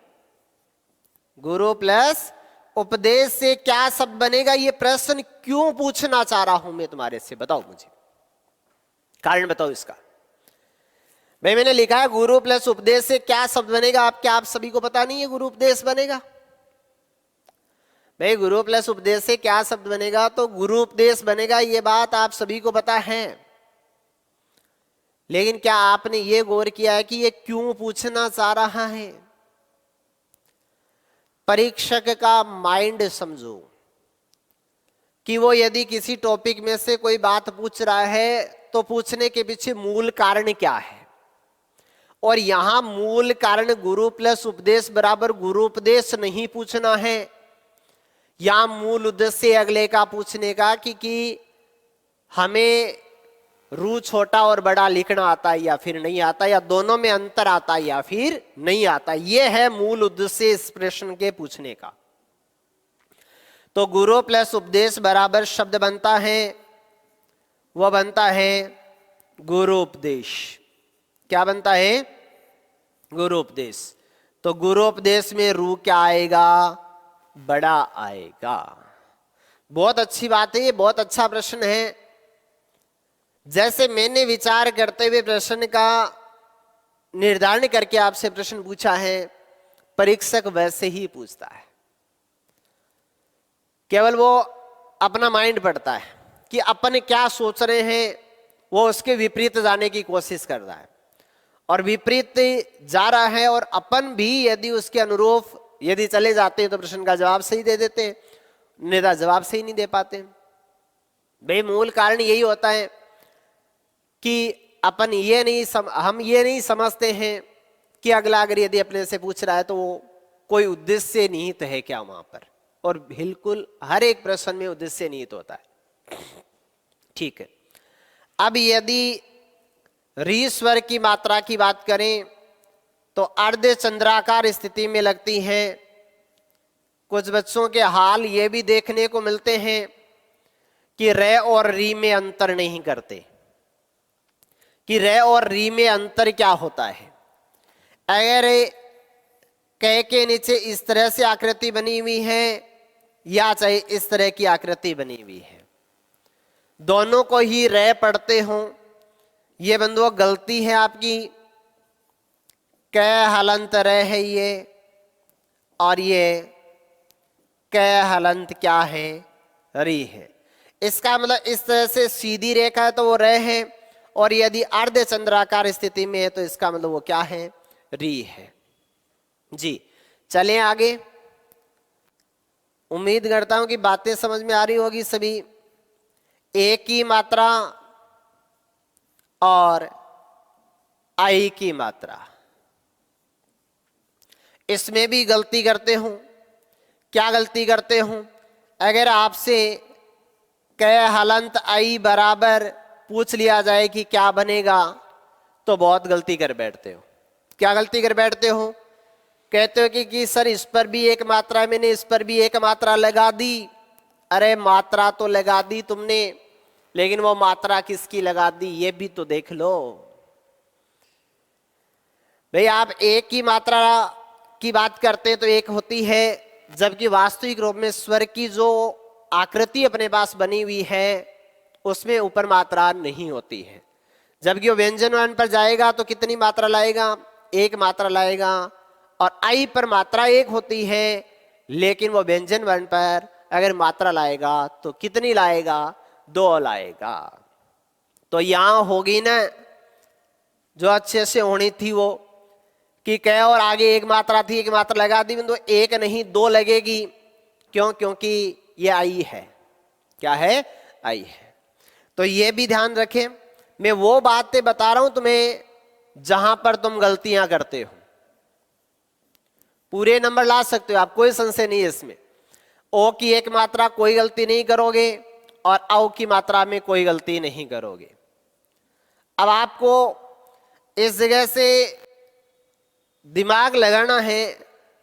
गुरु प्लस उपदेश से क्या शब्द बनेगा, ये प्रश्न क्यों पूछना चाह रहा हूं मैं तुम्हारे से, बताओ मुझे कारण बताओ इसका। भाई मैंने लिखा है गुरु प्लस उपदेश से क्या शब्द बनेगा, आप सभी को पता नहीं है गुरु उपदेश बनेगा। भाई गुरु प्लस उपदेश से क्या शब्द बनेगा, तो गुरु उपदेश बनेगा, ये बात आप सभी को पता है। लेकिन क्या आपने ये गौर किया है कि ये क्यों पूछना चाह रहा है। परीक्षक का माइंड समझो कि वो यदि किसी टॉपिक में से कोई बात पूछ रहा है तो पूछने के पीछे मूल कारण क्या है, और यहां मूल कारण गुरु प्लस उपदेश बराबर गुरु उपदेश नहीं पूछना है। यहां मूल उद्देश्य अगले का पूछने का कि हमें रू छोटा और बड़ा लिखना आता है या फिर नहीं आता, या दोनों में अंतर आता है या फिर नहीं आता। यह है मूल उद्देश्य इस प्रश्न के पूछने का। तो गुरु प्लस उपदेश बराबर शब्द बनता है, वह बनता है गुरु उपदेश। क्या बनता है, गुरु उपदेश। तो गुरु उपदेश में रू क्या आएगा, बड़ा आएगा। बहुत अच्छी बात है, ये बहुत अच्छा प्रश्न है। जैसे मैंने विचार करते हुए प्रश्न का निर्धारण करके आपसे प्रश्न पूछा है, परीक्षक वैसे ही पूछता है। केवल वो अपना माइंड पढ़ता है कि अपन क्या सोच रहे हैं, वो उसके विपरीत जाने की कोशिश कर रहा है, और विपरीत जा रहा है, और अपन भी यदि उसके अनुरूप यदि चले जाते हैं तो प्रश्न का जवाब सही दे देते हैं, नहीं जवाब सही नहीं दे पाते। भाई मूल कारण यही होता है कि अपन हम ये नहीं समझते हैं कि अगला अगर यदि अपने से पूछ रहा है तो वो कोई उद्देश्य निहित है क्या वहां पर, और बिल्कुल हर एक प्रश्न में उद्देश्य निहित होता है। ठीक है, अब यदि री स्वर की मात्रा की बात करें तो अर्ध चंद्राकार स्थिति में लगती है। कुछ बच्चों के हाल ये भी देखने को मिलते हैं कि रे और री में अंतर नहीं करते, कि रे और री में अंतर क्या होता है। अगर क के नीचे इस तरह से आकृति बनी हुई है या चाहे इस तरह की आकृति बनी हुई है, दोनों को ही रे पढ़ते हो, ये बंधुओं गलती है आपकी। क हलंत रे है ये, और ये क हलंत क्या है, री है। इसका मतलब इस तरह से सीधी रेखा है तो वो रे है, और यदि अर्ध चंद्राकार स्थिति में है तो इसका मतलब वो क्या है, री है। जी चलें आगे। उम्मीद करता हूं कि बातें समझ में आ रही होगी सभी। ए की मात्रा और आई की मात्रा, इसमें भी गलती करते हूं। क्या गलती करते हूं, अगर आपसे क हलंत आई बराबर पूछ लिया जाए कि क्या बनेगा तो बहुत गलती कर बैठते हो। क्या गलती कर बैठते हो, कहते हो कि सर इस पर भी एक मात्रा है, मैंने इस पर भी एक मात्रा लगा दी। अरे मात्रा तो लगा दी तुमने, लेकिन वो मात्रा किसकी लगा दी ये भी तो देख लो। भाई आप एक की मात्रा की बात करते हैं तो एक होती है, जबकि वास्तविक रूप में स्वर की जो आकृति अपने पास बनी हुई है उसमें ऊपर मात्रा नहीं होती है। जबकि वो व्यंजन वर्ण पर जाएगा तो कितनी मात्रा लाएगा, एक मात्रा लाएगा, और आई पर मात्रा एक होती है, लेकिन वो व्यंजन वर्ण पर अगर मात्रा लाएगा तो कितनी लाएगा, दो लाएगा। तो यहां होगी ना जो अच्छे से होनी थी वो, कि क और आगे एक मात्रा थी, एक मात्रा लगा दी, तो एक नहीं दो लगेगी। क्यों, क्योंकि ये आई है। क्या है, आई है। तो ये भी ध्यान रखें। मैं वो बातें बता रहा हूं तुम्हें जहां पर तुम गलतियां करते हो। पूरे नंबर ला सकते हो आप, कोई संशय नहीं है इसमें। ओ की एक मात्रा कोई गलती नहीं करोगे, और औ की मात्रा में कोई गलती नहीं करोगे। अब आपको इस जगह से दिमाग लगाना है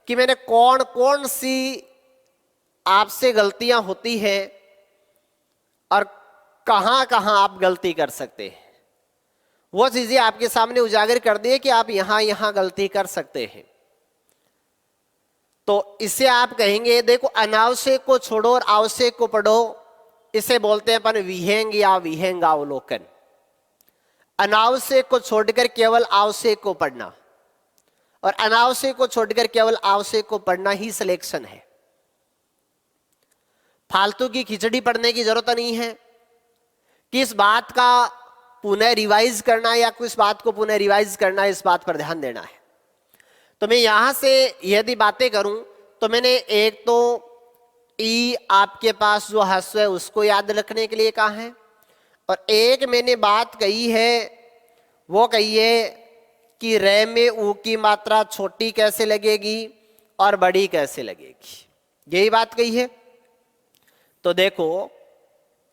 कि मैंने कौन कौन सी आपसे गलतियां होती है और कहां कहां आप गलती कर सकते हैं। वो चीजें आपके सामने उजागर कर दिए कि आप यहां यहां गलती कर सकते हैं। तो इसे आप कहेंगे, देखो अनावश्यक को छोड़ो और आवश्यक को पढ़ो। इसे बोलते हैं अपन विहंग या विहंगावलोकन। अनावश्यक को छोड़कर केवल आवश्यक को पढ़ना और अनावश्यक को छोड़कर केवल आवश्यक को पढ़ना ही सिलेक्शन है। फालतू की खिचड़ी पढ़ने की जरूरत नहीं है। किस बात का पुनः रिवाइज करना या किस बात को पुनः रिवाइज करना, इस बात पर ध्यान देना है। तो मैं यहां से यदि बातें करूं तो मैंने एक तो ई आपके पास जो ह्रस्व है उसको याद रखने के लिए कहा है, और एक मैंने बात कही है वो कही है कि रे में ऊ की मात्रा छोटी कैसे लगेगी और बड़ी कैसे लगेगी, यही बात कही है। तो देखो,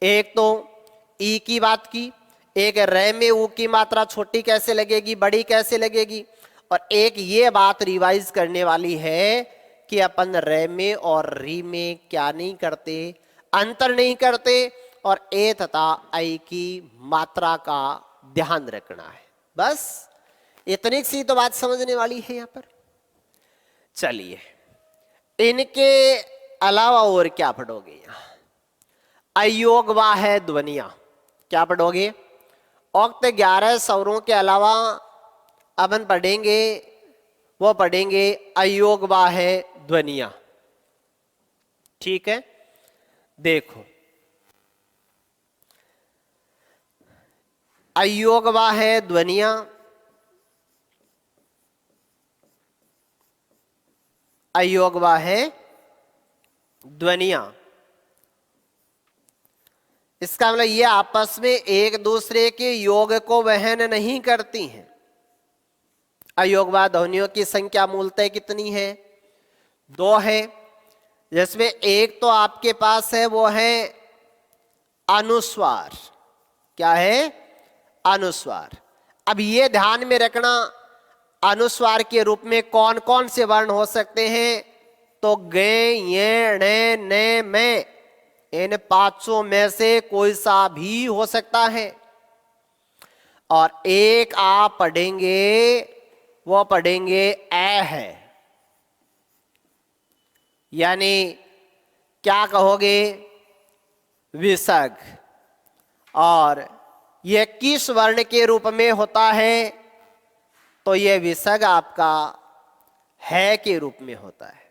एक तो ई की बात की, एक रे में ऊ की मात्रा छोटी कैसे लगेगी बड़ी कैसे लगेगी, और एक ये बात रिवाइज करने वाली है कि अपन रे में और री में क्या नहीं करते, अंतर नहीं करते, और ए तथा आई की मात्रा का ध्यान रखना है। बस इतनी सी तो बात समझने वाली है यहां पर। चलिए, इनके अलावा और क्या पढ़ोगे यहां? अयोगवा है ध्वनिया, क्या पढ़ोगे? उक्त 11 स्वरों के अलावा अपन पढ़ेंगे, वो पढ़ेंगे अयोगवा है ध्वनिया। ठीक है, देखो अयोगवा है ध्वनिया, अयोगवा है ध्वनिया। इसका मतलब ये आपस में एक दूसरे के योग को वहन नहीं करती हैं। अयोगवा ध्वनियों की संख्या मूलतः कितनी है? 2 है, जिसमें एक तो आपके पास है वो है अनुस्वार। क्या है? अनुस्वार। अब ये ध्यान में रखना, अनुस्वार के रूप में कौन कौन से वर्ण हो सकते हैं? तो गे, ये, ने, ने, में, इन 5 में से कोई सा भी हो सकता है। और एक आप पढ़ेंगे, वो पढ़ेंगे ए है, यानी क्या कहोगे? विसर्ग। और यह किस वर्ण के रूप में होता है? तो यह विसर्ग आपका है के रूप में होता है,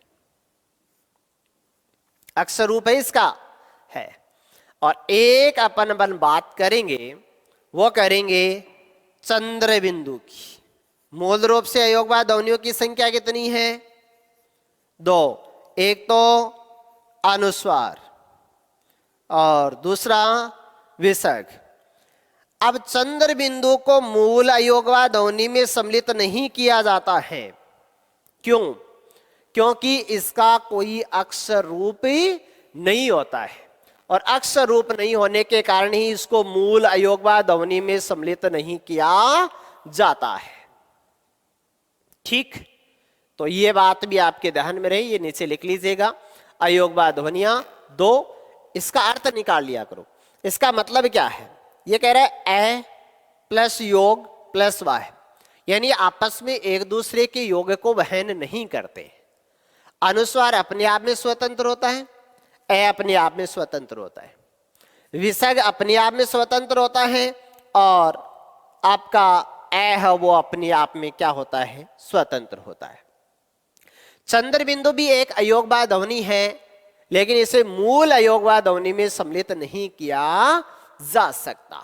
अक्षर रूप है इसका, है। और एक अपन बात करेंगे, वो करेंगे चंद्र बिंदु की। मूल रूप से अयोगवा ध्वनियों की संख्या कितनी है? 2। एक तो अनुस्वार और दूसरा विसर्ग। अब चंद्र बिंदु को मूल अयोगवा ध्वनि में सम्मिलित नहीं किया जाता है। क्यों? क्योंकि इसका कोई अक्षर रूप नहीं होता है, और अक्षर रूप नहीं होने के कारण ही इसको मूल अयोगवा ध्वनि में सम्मिलित नहीं किया जाता है। ठीक, तो ये बात भी आपके ध्यान में रहे, ये नीचे लिख लीजिएगा। अयोगवा ध्वनियां 2, इसका अर्थ निकाल लिया करो। इसका मतलब क्या है? ये कह रहा है ए प्लस योग प्लस वाह, यानी आपस में एक दूसरे के योग को वहन नहीं करते। अनुस्वार अपने आप में स्वतंत्र होता है, ए अपने आप में स्वतंत्र होता है, विसर्ग अपने आप में स्वतंत्र होता है, और आपका ए है वो अपने आप में क्या होता है? स्वतंत्र होता है। चंद्र बिंदु भी एक अयोगवा ध्वनि है, लेकिन इसे मूल अयोगवा ध्वनि में सम्मिलित नहीं किया जा सकता।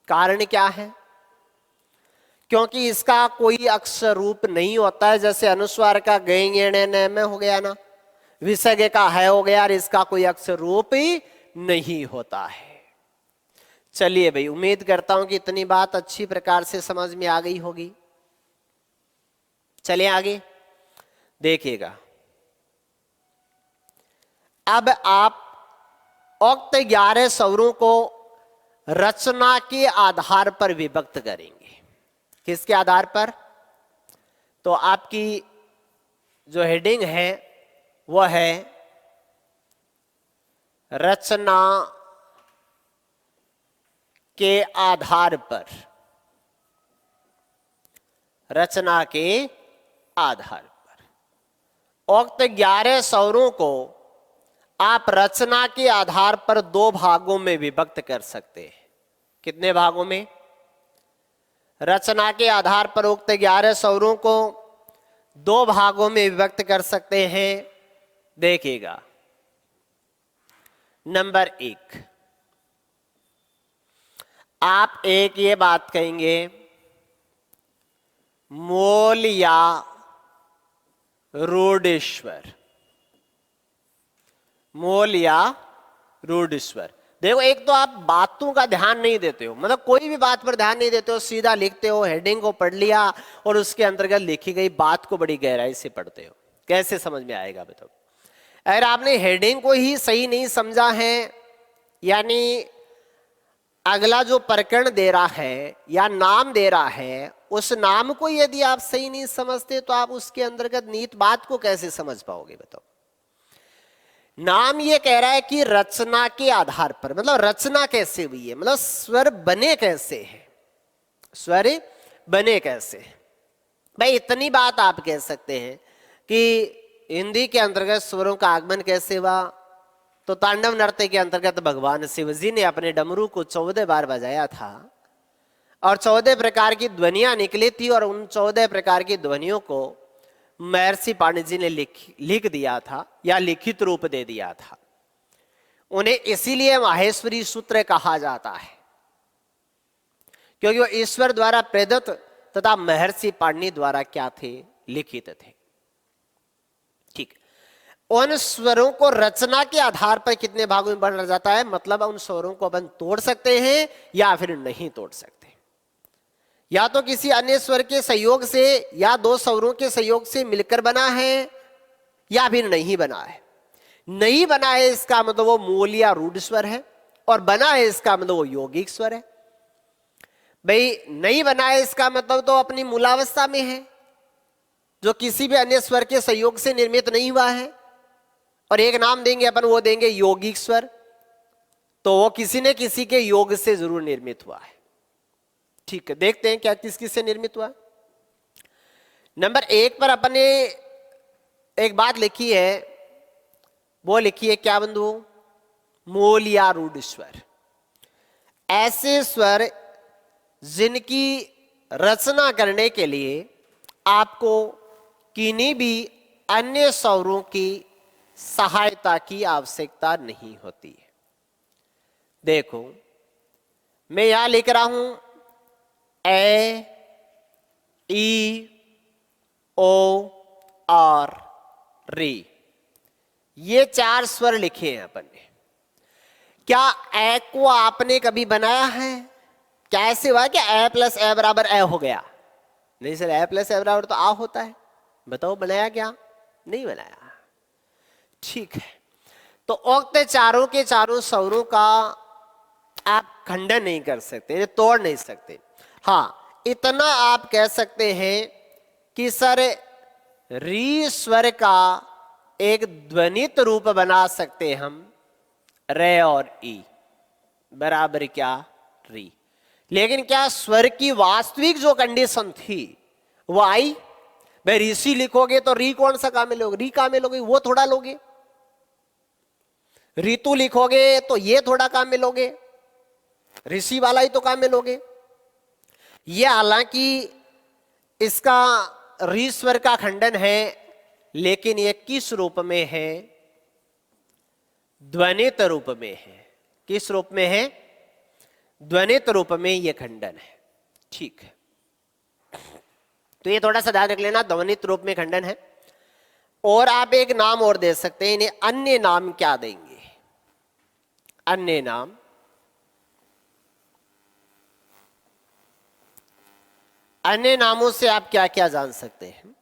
कारण क्या है? क्योंकि इसका कोई अक्षर रूप नहीं होता है। जैसे अनुस्वार का गए में हो गया ना, विसर्ग का है हो गया, और इसका कोई अक्षर रूप ही नहीं होता है। चलिए भाई, उम्मीद करता हूं कि इतनी बात अच्छी प्रकार से समझ में आ गई होगी। चलिए आगे देखिएगा। अब आप उक्त 11 स्वरों को रचना के आधार पर विभक्त करेंगे। किसके आधार पर? तो आपकी जो हेडिंग है वो है रचना के आधार पर। रचना के आधार पर उक्त 11 स्वरों को आप रचना के आधार पर 2 भागों में विभक्त कर सकते हैं। कितने भागों में? रचना के आधार पर उक्त 11 स्वरों को 2 भागों में विभक्त कर सकते हैं। देखिएगा, नंबर 1, आप एक ये बात कहेंगे, मोल या रूढ़ेश्वर। मोल या रूढ़ेश्वर। देखो, एक तो आप बातों का ध्यान नहीं देते हो, मतलब कोई भी बात पर ध्यान नहीं देते हो, सीधा लिखते हो, हेडिंग को पढ़ लिया और उसके अंतर्गत लिखी गई बात को बड़ी गहराई से पढ़ते हो। कैसे समझ में आएगा बताओ? अगर आपने हेडिंग को ही सही नहीं समझा है, यानी अगला जो प्रकरण दे रहा है या नाम दे रहा है, उस नाम को यदि आप सही नहीं समझते तो आप उसके अंतर्गत निहित बात को कैसे समझ पाओगे बताओ? नाम ये कह रहा है कि रचना के आधार पर, मतलब रचना कैसे हुई है, मतलब स्वर बने कैसे हैं, स्वर बने कैसे हैं। भाई इतनी बात आप कह सकते हैं कि हिंदी के अंतर्गत स्वरों का आगमन कैसे हुआ। तो तांडव नृत्य के अंतर्गत भगवान शिव जी ने अपने डमरू को 14 बार बजाया था और 14 प्रकार की ध्वनियां निकली थी, और उन 14 प्रकार की ध्वनियों को महर्षि पाणिनि जी ने लिख दिया था या लिखित रूप दे दिया था। उन्हें इसीलिए माहेश्वरी सूत्र कहा जाता है, क्योंकि वो ईश्वर द्वारा प्रेरित तथा महर्षि पाणिनि द्वारा क्या थे? लिखित थे। ठीक, उन स्वरों को रचना के आधार पर कितने भागों में बांटा जाता है, मतलब उन स्वरों को अपन तोड़ सकते हैं या फिर नहीं तोड़ सकते। या तो किसी अन्य स्वर के सहयोग से या 2 स्वरों के सहयोग से मिलकर बना है या फिर नहीं बना है। नहीं बना है इसका मतलब वो मूल या रूढ़ स्वर है, और बना है इसका मतलब वो यौगिक स्वर है। भाई नहीं बना है इसका मतलब तो अपनी मूलावस्था में है, जो किसी भी अन्य स्वर के सहयोग से निर्मित नहीं हुआ है, और एक नाम देंगे अपन, वो देंगे यौगिक स्वर, तो वो किसी न किसी के योग से जरूर निर्मित हुआ है। ठीक है, देखते हैं क्या किस किस से निर्मित हुआ। नंबर 1 पर अपन ने एक बात लिखी है, वो लिखी है क्या बंधु? मूल या रूढ़ स्वर। ऐसे स्वर जिनकी रचना करने के लिए आपको किन्हीं भी अन्य स्वरों की सहायता की आवश्यकता नहीं होती है। देखो, मैं यहां लिख रहा हूं ए, ई, ओ और री, ये 4 स्वर लिखे हैं अपन ने। क्या ए को आपने कभी बनाया है? क्या ऐसे हुआ कि ए प्लस ए बराबर ए हो गया? नहीं सर, ए प्लस ए बराबर तो आ होता है। बताओ बनाया क्या? नहीं बनाया। ठीक है, तो उक्त चारों के चारों स्वरों का आप खंडन नहीं कर सकते, तोड़ नहीं सकते। हाँ, इतना आप कह सकते हैं कि सर री स्वर का एक ध्वनित रूप बना सकते हम, रे और ई बराबर क्या? री। लेकिन क्या स्वर की वास्तविक जो कंडीशन थी वो आई? भाई ऋषि लिखोगे तो री कौन सा काम में लोगे? री काम में लोगे, वो थोड़ा लोगे। ऋतु लिखोगे तो ये थोड़ा काम में लोगे, ऋषि वाला ही तो काम में लोगे। ये हालांकि इसका री स्वर का खंडन है, लेकिन ये किस रूप में है? ध्वनित रूप में है। किस रूप में है? ध्वनित रूप में ये खंडन है। ठीक है, तो ये थोड़ा सा ध्यान रख लेना, ध्वनित रूप में खंडन है। और आप एक नाम और दे सकते हैं, इन्हें अन्य नाम क्या देंगे? अन्य नाम, अन्य नामों से आप क्या क्या जान सकते हैं?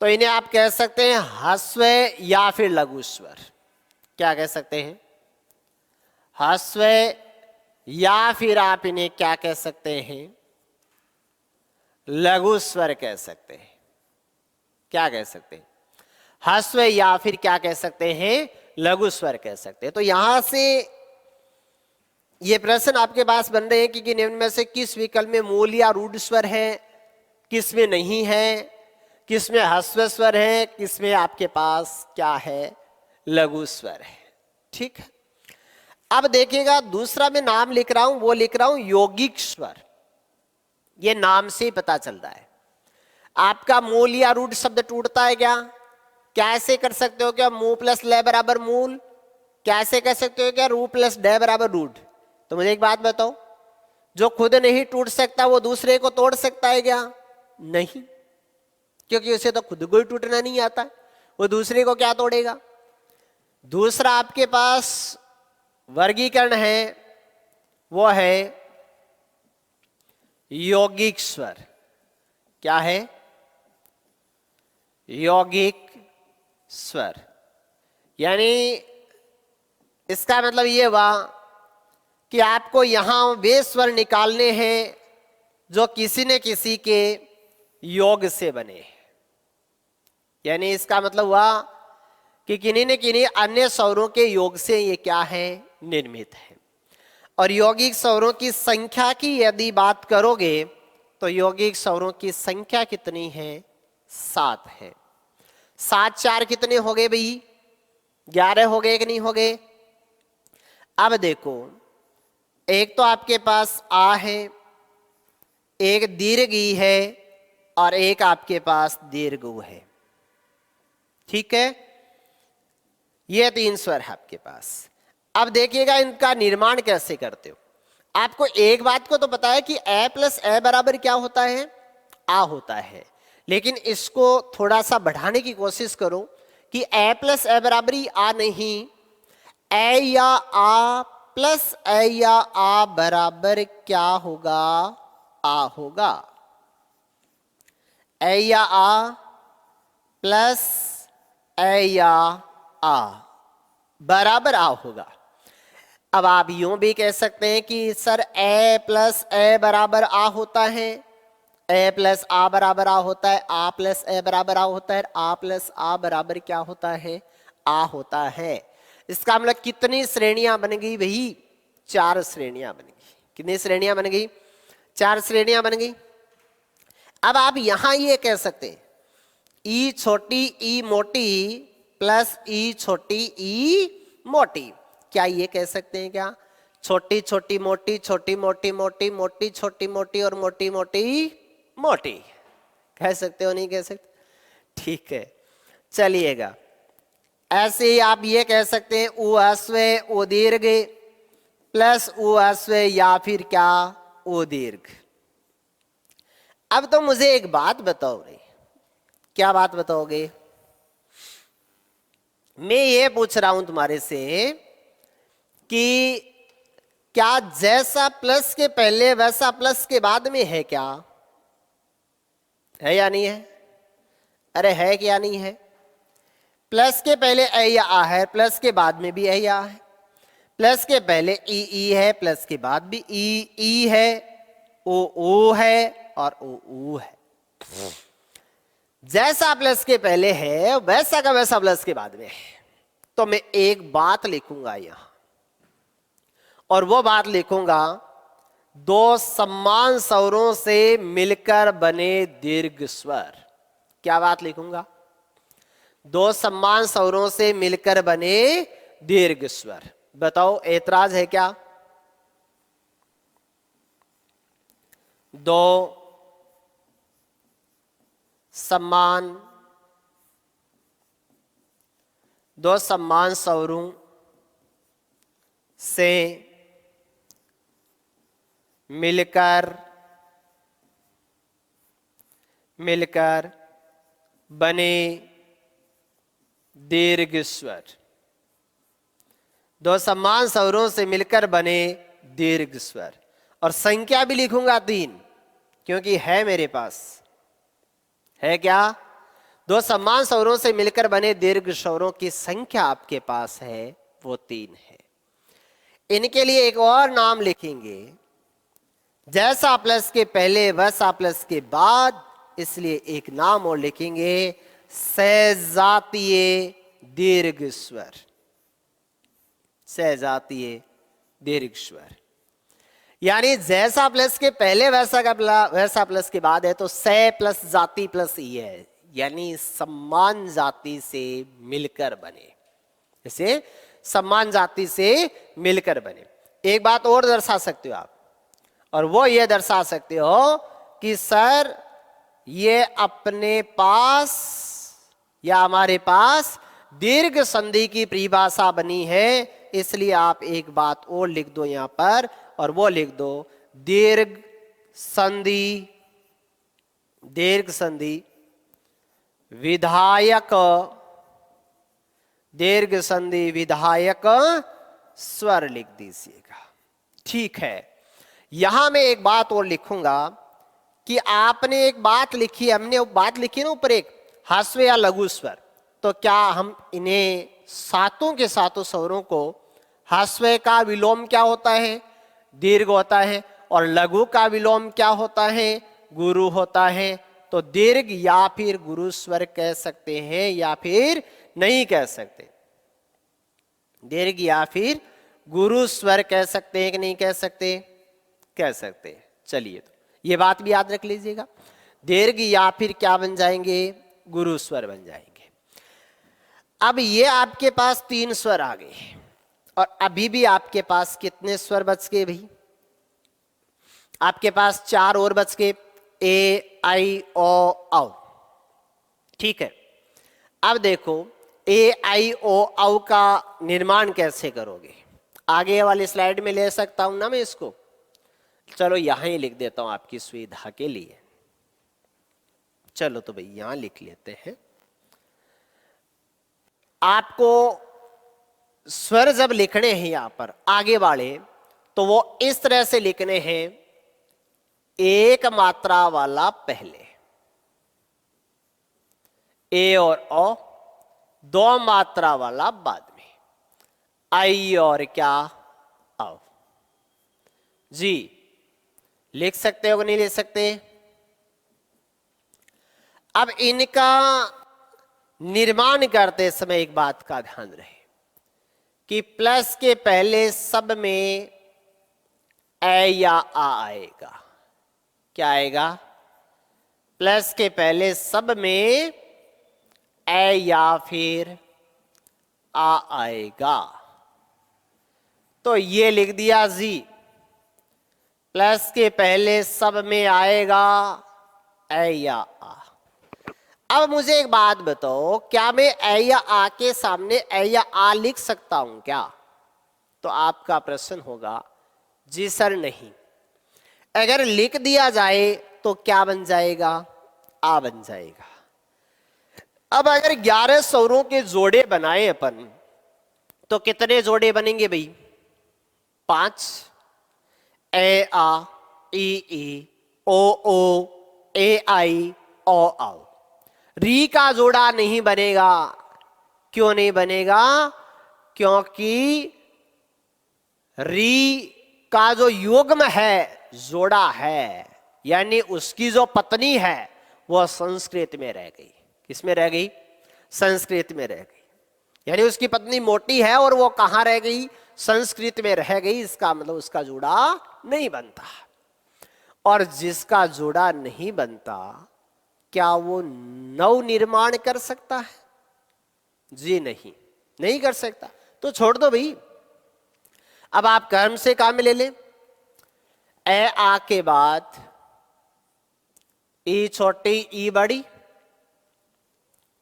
तो इन्हें आप कह सकते हैं ह्रस्व या फिर लघु स्वर। क्या कह सकते हैं? ह्रस्व, या फिर आप इन्हें क्या कह सकते हैं, लघु स्वर कह सकते हैं। क्या कह सकते हैं, ह्रस्व या फिर क्या कह सकते हैं, लघु स्वर कह सकते हैं। तो यहां से ये प्रश्न आपके पास बन रहे हैं कि निम्न में से किस विकल्प में मूल या रूढ़ स्वर है, किस में नहीं है, किस में ह्रस्व स्वर है, किस में आपके पास क्या है, लघु स्वर है। ठीक है, अब देखिएगा दूसरा मैं नाम लिख रहा हूं, वो लिख रहा हूं यौगिक स्वर। ये नाम से ही पता चल रहा है। आपका मूल या रूढ़ शब्द टूटता है क्या? क्या ऐसे कर सकते हो क्या, मूल प्लस लय बराबर मूल? क्या ऐसे कह सकते हो क्या, रू प्लस डय बराबर रूढ़? तो मुझे एक बात बताओ, जो खुद नहीं टूट सकता वो दूसरे को तोड़ सकता है क्या? नहीं, क्योंकि उसे तो खुद को ही टूटना नहीं आता, वो दूसरे को क्या तोड़ेगा। दूसरा आपके पास वर्गीकरण है, वो है यौगिक स्वर। क्या है, यौगिक स्वर। यानी इसका मतलब ये हुआ कि आपको यहां वे स्वर निकालने हैं जो किसी न किसी के योग से बने। यानी इसका मतलब हुआ कि किन्हीं न किन्हीं अन्य स्वरों के योग से ये क्या है, निर्मित है। और यौगिक स्वरों की संख्या की यदि बात करोगे तो यौगिक स्वरों की संख्या कितनी है, 7 है। 7 4 कितने हो गए भाई, 11 हो गए कि नहीं हो गए। अब देखो, एक तो आपके पास आ है, एक दीर्घ ई है, और एक आपके पास दीर्घ उ है। ठीक है, ये 3 स्वर है आपके पास। अब देखिएगा इनका निर्माण कैसे करते हो। आपको एक बात को तो पता है कि ए प्लस ए बराबर क्या होता है, आ होता है। लेकिन इसको थोड़ा सा बढ़ाने की कोशिश करो कि ए प्लस ए बराबर ही आ नहीं, ए या आ प्लस ए या आ बराबर क्या होगा, आ होगा। ए या आ प्लस ए या आ बराबर आ होगा। अब आप यूं भी कह सकते हैं कि सर ए प्लस ए बराबर आ होता है, ए प्लस आ बराबर आ होता है, आ प्लस ए बराबर आ होता है, आ प्लस आ बराबर क्या होता है, आ होता है। इसका मतलब कितनी श्रेणियां बन गई भाई, 4 श्रेणियां बन गई। कितनी श्रेणियां बन गई, 4 श्रेणियां बन गई। अब आप यहां ये कह सकते हैं ई छोटी ई मोटी प्लस ई छोटी ई मोटी। क्या ये कह सकते हैं क्या, छोटी छोटी मोटी, छोटी मोटी मोटी, मोटी छोटी मोटी और मोटी मोटी मोटी? कह सकते हो, नहीं कह सकते? ठीक है, चलिएगा। ऐसे ही आप ये कह सकते हैं उ ह्रस्व ओ दीर्घ प्लस उ ह्रस्व या फिर क्या, ओ दीर्घ। अब तो मुझे एक बात बताओ रे, क्या बात बताओगे? मैं ये पूछ रहा हूं तुम्हारे से कि क्या जैसा प्लस के पहले वैसा प्लस के बाद में है, क्या है या नहीं है? अरे है क्या नहीं है? प्लस के पहले ए या आ है, प्लस के बाद में भी ए या आ है। प्लस के पहले ई है, प्लस के बाद भी ई है, ओ है और ओ है। जैसा प्लस के पहले है वैसा का वैसा प्लस के बाद में है। तो मैं एक बात लिखूंगा यहां, और वो बात लिखूंगा 2 समान स्वरों से मिलकर बने दीर्घ स्वर। क्या बात लिखूंगा, 2 समान स्वरों से मिलकर बने दीर्घ स्वर। बताओ ऐतराज है क्या? 2 समान स्वरों से मिलकर बने दीर्घ स्वर। 2 समान स्वरों से मिलकर बने दीर्घ स्वर। और संख्या भी लिखूंगा 3, क्योंकि है मेरे पास, है क्या, 2 समान स्वरों से मिलकर बने दीर्घ स्वरों की संख्या आपके पास है, वो 3 है। इनके लिए एक और नाम लिखेंगे, जैसा प्लस के पहले वैसा प्लस के बाद, इसलिए एक नाम और लिखेंगे, सहजातीय दीर्घ स्वर। सहजातीय दीर्घ स्वर यानी जैसा प्लस के पहले वैसा प्लस के बाद है, तो सह प्लस जाति प्लस ई है, यानी सम्मान जाति से मिलकर बने, जैसे सम्मान जाति से मिलकर बने। एक बात और दर्शा सकते हो आप, और वो ये दर्शा सकते हो कि सर ये अपने पास या हमारे पास दीर्घ संधि की परिभाषा बनी है, इसलिए आप एक बात और लिख दो यहां पर, और वो लिख दो दीर्घ संधि विधायक, दीर्घ संधि विधायक स्वर लिख दीजिएगा। ठीक है, यहां मैं एक बात और लिखूंगा कि आपने एक बात लिखी, हमने बात लिखी ना ऊपर, एक ह्रस्व या लघु स्वर, तो क्या हम इन्हें सातों के सातों स्वरों को, ह्रस्व का विलोम क्या होता है, दीर्घ होता है, और लघु का विलोम क्या होता है, गुरु होता है, तो दीर्घ या फिर गुरु स्वर कह सकते हैं या फिर नहीं कह सकते, दीर्घ या फिर गुरु स्वर कह सकते हैं कि नहीं कह सकते, कह सकते हैं। चलिए, तो ये बात भी याद रख लीजिएगा, दीर्घ या फिर क्या बन जाएंगे, गुरु स्वर बन जाएंगे। अब ये आपके पास 3 स्वर आ गए, और अभी भी आपके पास कितने स्वर बच गए भाई, आपके पास 4 और बच गए, ए आई ओ औ। ठीक है, अब देखो ए आई ओ औ का निर्माण कैसे करोगे, आगे वाली स्लाइड में ले सकता हूं ना मैं इसको, चलो यहां ही लिख देता हूं आपकी सुविधा के लिए। चलो तो भाई यहां लिख लेते हैं। आपको स्वर जब लिखने हैं यहां पर आगे वाले, तो वो इस तरह से लिखने हैं, एक मात्रा वाला पहले ए और ओ, 2 मात्रा वाला बाद में आई और क्या औ। जी लिख सकते हो कि नहीं लिख सकते। अब इनका निर्माण करते समय एक बात का ध्यान रहे कि प्लस के पहले सब में ए या आ आएगा। क्या आएगा, प्लस के पहले सब में ए या फिर आ आएगा। तो ये लिख दिया जी, प्लस के पहले सब में आएगा ए या आ। अब मुझे एक बात बताओ, क्या मैं ए या आ के सामने ए या आ लिख सकता हूं क्या? तो आपका प्रश्न होगा जी सर नहीं। अगर लिख दिया जाए तो क्या बन जाएगा, आ बन जाएगा। अब अगर 11 स्वरों के जोड़े बनाए अपन, तो कितने जोड़े बनेंगे भाई, 5। ए आ, ई ई, ओ ए आई, ओ आओ। री का जोड़ा नहीं बनेगा। क्यों नहीं बनेगा? क्योंकि री का जो युग्म है, जोड़ा है, यानी उसकी जो पत्नी है वो संस्कृत में रह गई। किसमें रह गई? संस्कृत में रह गई। यानी उसकी पत्नी मोटी है और वो कहां रह गई? संस्कृत में रह गई। इसका मतलब उसका जोड़ा नहीं बनता। और जिसका जोड़ा नहीं बनता, क्या वो नव निर्माण कर सकता है? जी नहीं, नहीं कर सकता। तो छोड़ दो भाई। अब आप कर्म से काम ले लें। ए आ के बाद ई छोटी ई बड़ी,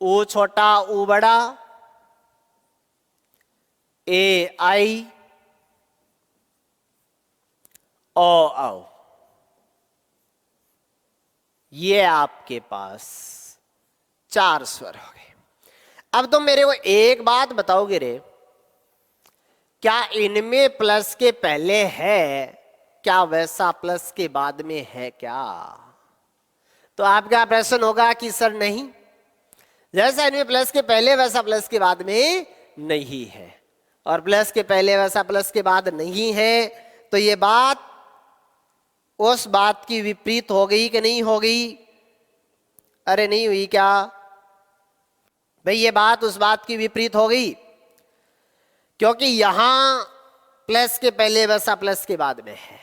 ऊ छोटा ऊ बड़ा, ए आई, ओ आओ। ये आपके पास 4 स्वर हो गए। अब तुम मेरे को एक बात बताओगे रे, क्या इनमें प्लस के पहले है, क्या वैसा प्लस के बाद में है क्या? तो आपका प्रश्न होगा कि सर नहीं, जैसा इनमें प्लस के पहले वैसा प्लस के बाद में नहीं है। और प्लस के पहले वैसा प्लस के बाद नहीं है, तो ये बात उस बात की विपरीत हो गई कि नहीं हो गई? अरे नहीं हुई क्या भाई? ये बात उस बात की विपरीत हो गई, क्योंकि यहां प्लस के पहले वैसा प्लस के बाद में है,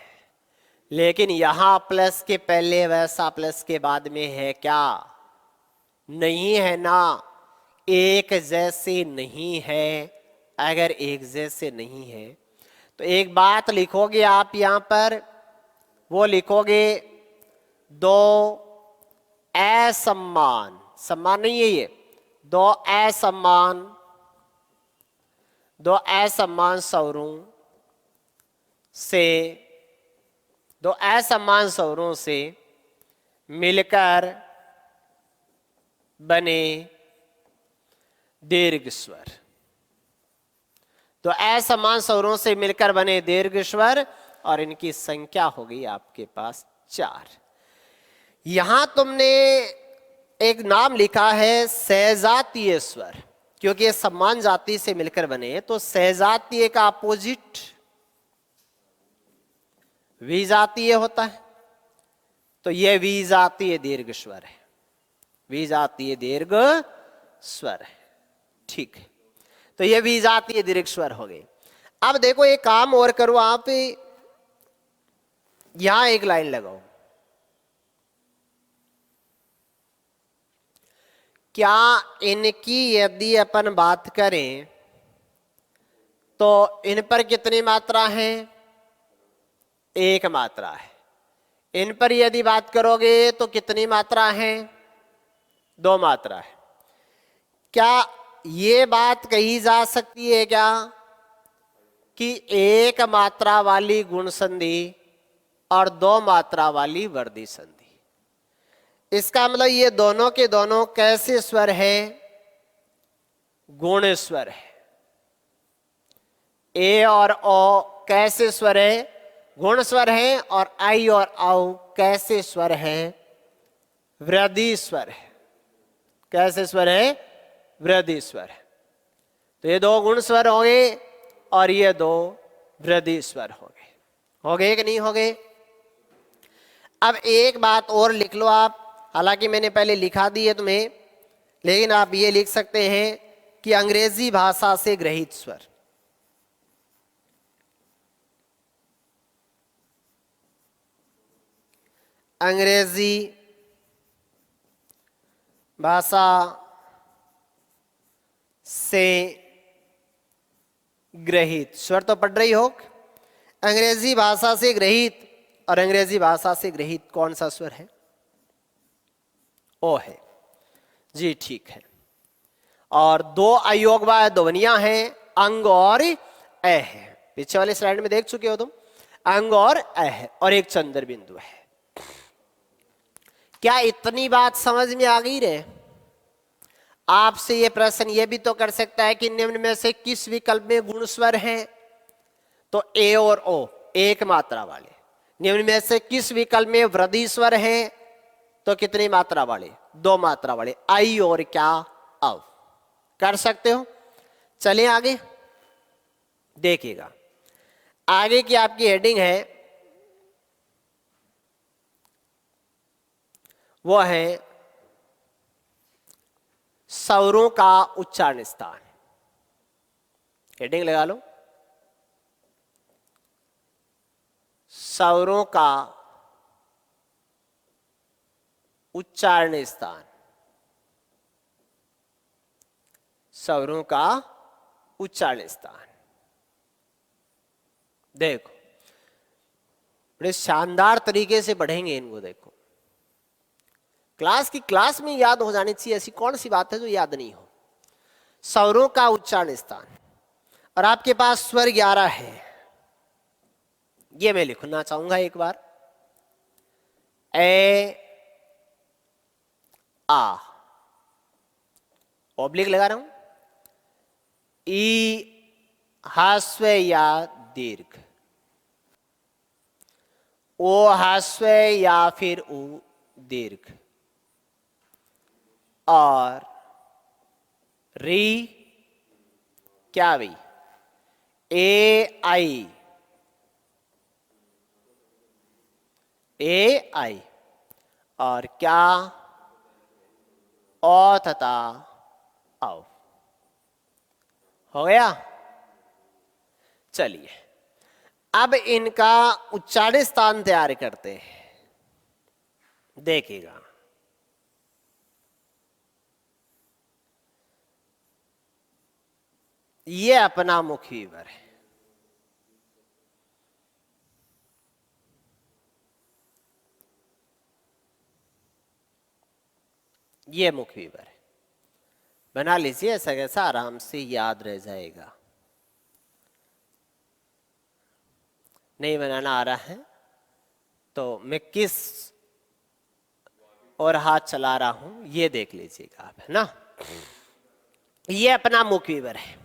लेकिन यहां प्लस के पहले वैसा प्लस के बाद में है क्या? नहीं है ना। एक जैसे नहीं है। अगर एक जैसे नहीं है तो एक बात लिखोगे आप यहां पर, वो लिखोगे दो असमान, सम्मान नहीं है ये, दो असमान, दो असमान स्वरों से, दो असमान स्वरों से मिलकर बने दीर्घ स्वर। तो असमान स्वरों से मिलकर बने दीर्घ स्वर, और इनकी संख्या हो गई आपके पास 4। यहां तुमने एक नाम लिखा है सहजातीय स्वर, क्योंकि ये समान जाति से मिलकर बने, तो सहजातीय का अपोजिट विजातीय होता है, तो यह विजातीय दीर्घ स्वर है, विजातीय दीर्घ स्वर है। ठीक है, तो ये विजातीय दीर्घ स्वर हो गए। अब देखो एक काम और करो, आप यहां एक लाइन लगाओ। क्या इनकी यदि अपन बात करें तो इन पर कितनी मात्रा है? एक मात्रा है। इन पर यदि बात करोगे तो कितनी मात्रा है? 2 मात्रा है। क्या ये बात कही जा सकती है क्या कि एक मात्रा वाली गुण संधि और 2 मात्रा वाली वर्धी संधि? इसका मतलब ये दोनों के दोनों कैसे स्वर है? गुण स्वर है। ए और ओ कैसे स्वर है? गुण स्वर है। और आई और औ कैसे स्वर है? वृद्धि स्वर है। कैसे स्वर है? वृद्धि स्वर है। तो ये 2 गुण स्वर हो गए और ये 2 वृद्धि स्वर हो गए। हो गए कि नहीं हो गए? अब एक बात और लिख लो आप, हालांकि मैंने पहले लिखा दी है तुम्हें, लेकिन आप ये लिख सकते हैं कि अंग्रेजी भाषा से ग्रहित स्वर। अंग्रेजी भाषा से ग्रहित स्वर तो पढ़ रही हो। अंग्रेजी भाषा से ग्रहित, और अंग्रेजी भाषा से ग्रहित कौन सा स्वर है? ओ है जी, ठीक है। और 2 अयोगवा ध्वनियां हैं, अंग और ए है। पीछे वाले स्लाइड में देख चुके हो तुम, अंग और ए है, और एक चंद्र बिंदु है। क्या इतनी बात समझ में आ गई रे? आपसे ये प्रश्न ये भी तो कर सकता है कि निम्न में से किस विकल्प में गुण स्वर हैं? तो ए और ओ एक मात्रा वाले। निम्न में से किस विकल्प में वृद्धि स्वर हैं? तो कितनी मात्रा वाले? 2 मात्रा वाले। आई और क्या? अब कर सकते हो। चलिए आगे देखिएगा। आगे की आपकी हेडिंग है, वो है स्वरों का उच्चारण स्थान। हेडिंग लगा लो, स्वरों का उच्चारण स्थान। स्वरों का उच्चारण स्थान। देखो बड़े शानदार तरीके से पढ़ेंगे इनको। देखो क्लास में याद हो जानी चाहिए, ऐसी कौन सी बात है जो याद नहीं हो? स्वरों का उच्चारण स्थान, और आपके पास स्वर 11 है। ये मैं लिखना चाहूंगा एक बार। ए आ, ऑब्लिक लगा रहा हूं। ई हास्व या दीर्घ, ओ हास्व या फिर उ दीर्घ, और री क्या भी ए आई, ए आई, और क्या, ओ तथा आओ। हो गया। चलिए अब इनका उच्चारण स्थान तैयार करते हैं। देखिएगा, ये अपना मुख्य विवर है। ये मुख्य विवर है, बना लीजिए, ऐसा कैसा आराम से याद रह जाएगा। नहीं बनाना आ रहा है तो मैं किस और हाथ चला रहा हूं ये देख लीजिएगा आप, है ना। ये अपना मुख्य विवर है।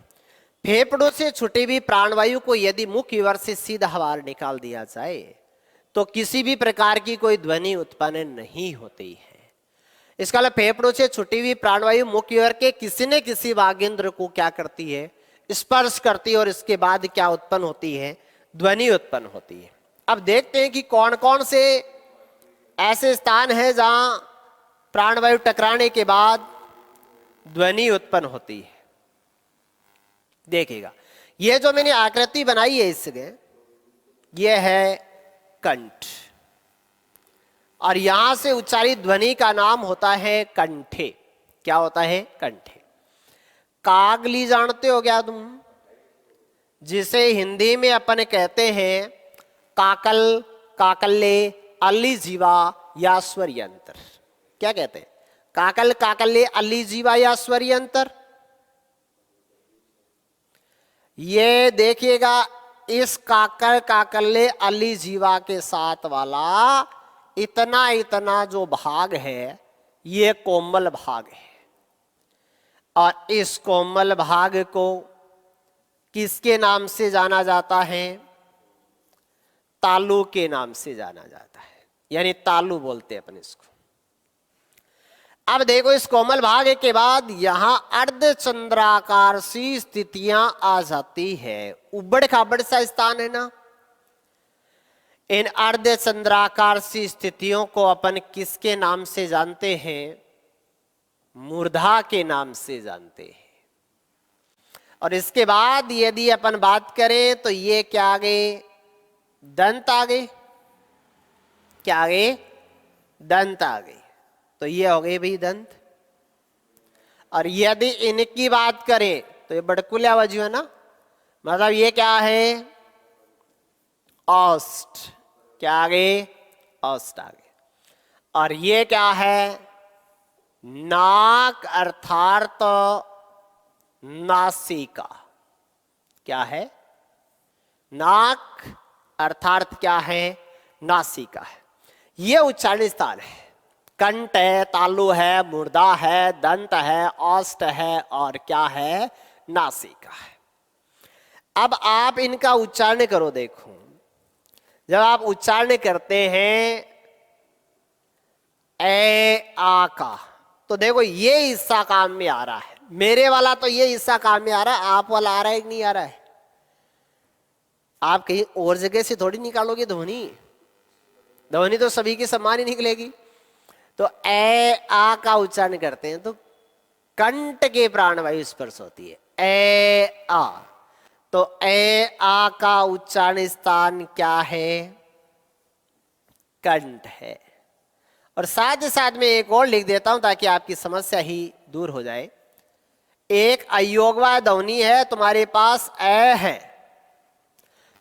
फेफड़ों से छुटी हुई प्राणवायु को यदि मुख्य विवर से सीधा बाहर निकाल दिया जाए तो किसी भी प्रकार की कोई ध्वनि उत्पन्न नहीं होती है। इसका मतलब फेफड़ों से छुटी हुई प्राणवायु मुख्य विवर के किसी न किसी वागेंद्र को क्या करती है, स्पर्श करती है, और इसके बाद क्या उत्पन्न होती है, ध्वनि उत्पन्न होती है। अब देखते हैं कि कौन कौन से ऐसे स्थान हैं जहां प्राणवायु टकराने के बाद ध्वनि उत्पन्न होती है। देखिएगा, ये जो मैंने आकृति बनाई है इसके, ये है कंठ, और यहां से उच्चारित ध्वनि का नाम होता है कंठे। क्या होता है, कंठे। कागली जानते हो क्या तुम, जिसे हिंदी में अपन कहते हैं काकल, काकल्ले, अली जीवा या स्वर यंत्र। क्या कहते हैं, काकल, काकल्ले, अली जीवा या स्वर यंत्र। ये देखिएगा, इस काकल, काकल्ले, अली जीवा के साथ वाला इतना इतना जो भाग है ये कोमल भाग है, और इस कोमल भाग को किसके नाम से जाना जाता है, तालु के नाम से जाना जाता है, यानी तालु बोलते हैं अपन इसको। अब देखो, इस कोमल भाग के बाद यहां अर्धचंद्राकार सी स्थितियां आ जाती है। उबड़ खाबड़ सा स्थान है ना। इन अर्धचंद्राकार सी स्थितियों को अपन किसके नाम से जानते हैं, मूर्धा के नाम से जानते हैं। और इसके बाद यदि अपन बात करें तो ये क्या आ गए, दंत आ गए। क्या आ गए, दंत आ गए। तो ये हो गए भाई दंत। और यदि इनकी बात करें तो ये बड़कुल्या वजू है ना, मतलब ये क्या है, औष्ठ। क्या आ गए, औष्ठ आ गए। और ये क्या है, नाक अर्थात नासिका। क्या है, नाक अर्थात क्या है, नासिका है। ये उच्चारण स्थान है। कंठ है, तालु है, मूर्धा है, दंत है, औष्ठ है, और क्या है, नासिका है। अब आप इनका उच्चारण करो। देखो, जब आप उच्चारण करते हैं ए आ का, तो देखो ये हिस्सा काम में आ रहा है। मेरे वाला तो ये हिस्सा काम में आ रहा है, आप वाला आ रहा है कि नहीं आ रहा है। आप कहीं और जगह से थोड़ी निकालोगे ध्वनि, ध्वनि तो सभी की समान ही निकलेगी। तो ए आ का उच्चारण करते हैं तो कंठ के प्राणवायु स्पर्श होती है, ए आ। तो ए आ का उच्चारण स्थान क्या है, कंठ है। और साथ ही साथ में एक और लिख देता हूं ताकि आपकी समस्या ही दूर हो जाए। एक अयोगवा ध्वनि है तुम्हारे पास, ए है,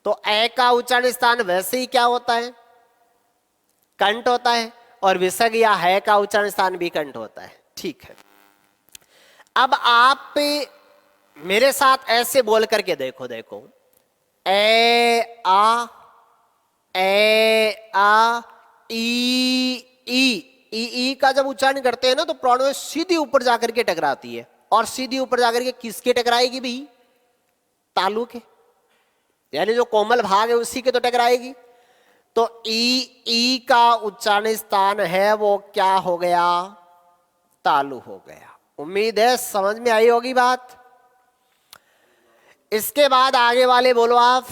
तो ए का उच्चारण स्थान वैसे ही क्या होता है, कंठ होता है। और विसर्ग या है का उच्चारण स्थान भी कंठ होता है। ठीक है, अब आप मेरे साथ ऐसे बोल करके देखो। देखो, ए आ, ए आ, ई ई का जब उच्चारण करते हैं ना तो प्राणवायु सीधी ऊपर जाकर के टकराती है। और सीधी ऊपर जाकर के किसके टकराएगी भी, तालु के, यानी जो कोमल भाग है उसी के तो टकराएगी। तो ई का उच्चारण स्थान है वो क्या हो गया, तालु हो गया। उम्मीद है समझ में आई होगी बात। इसके बाद आगे वाले बोलो आप।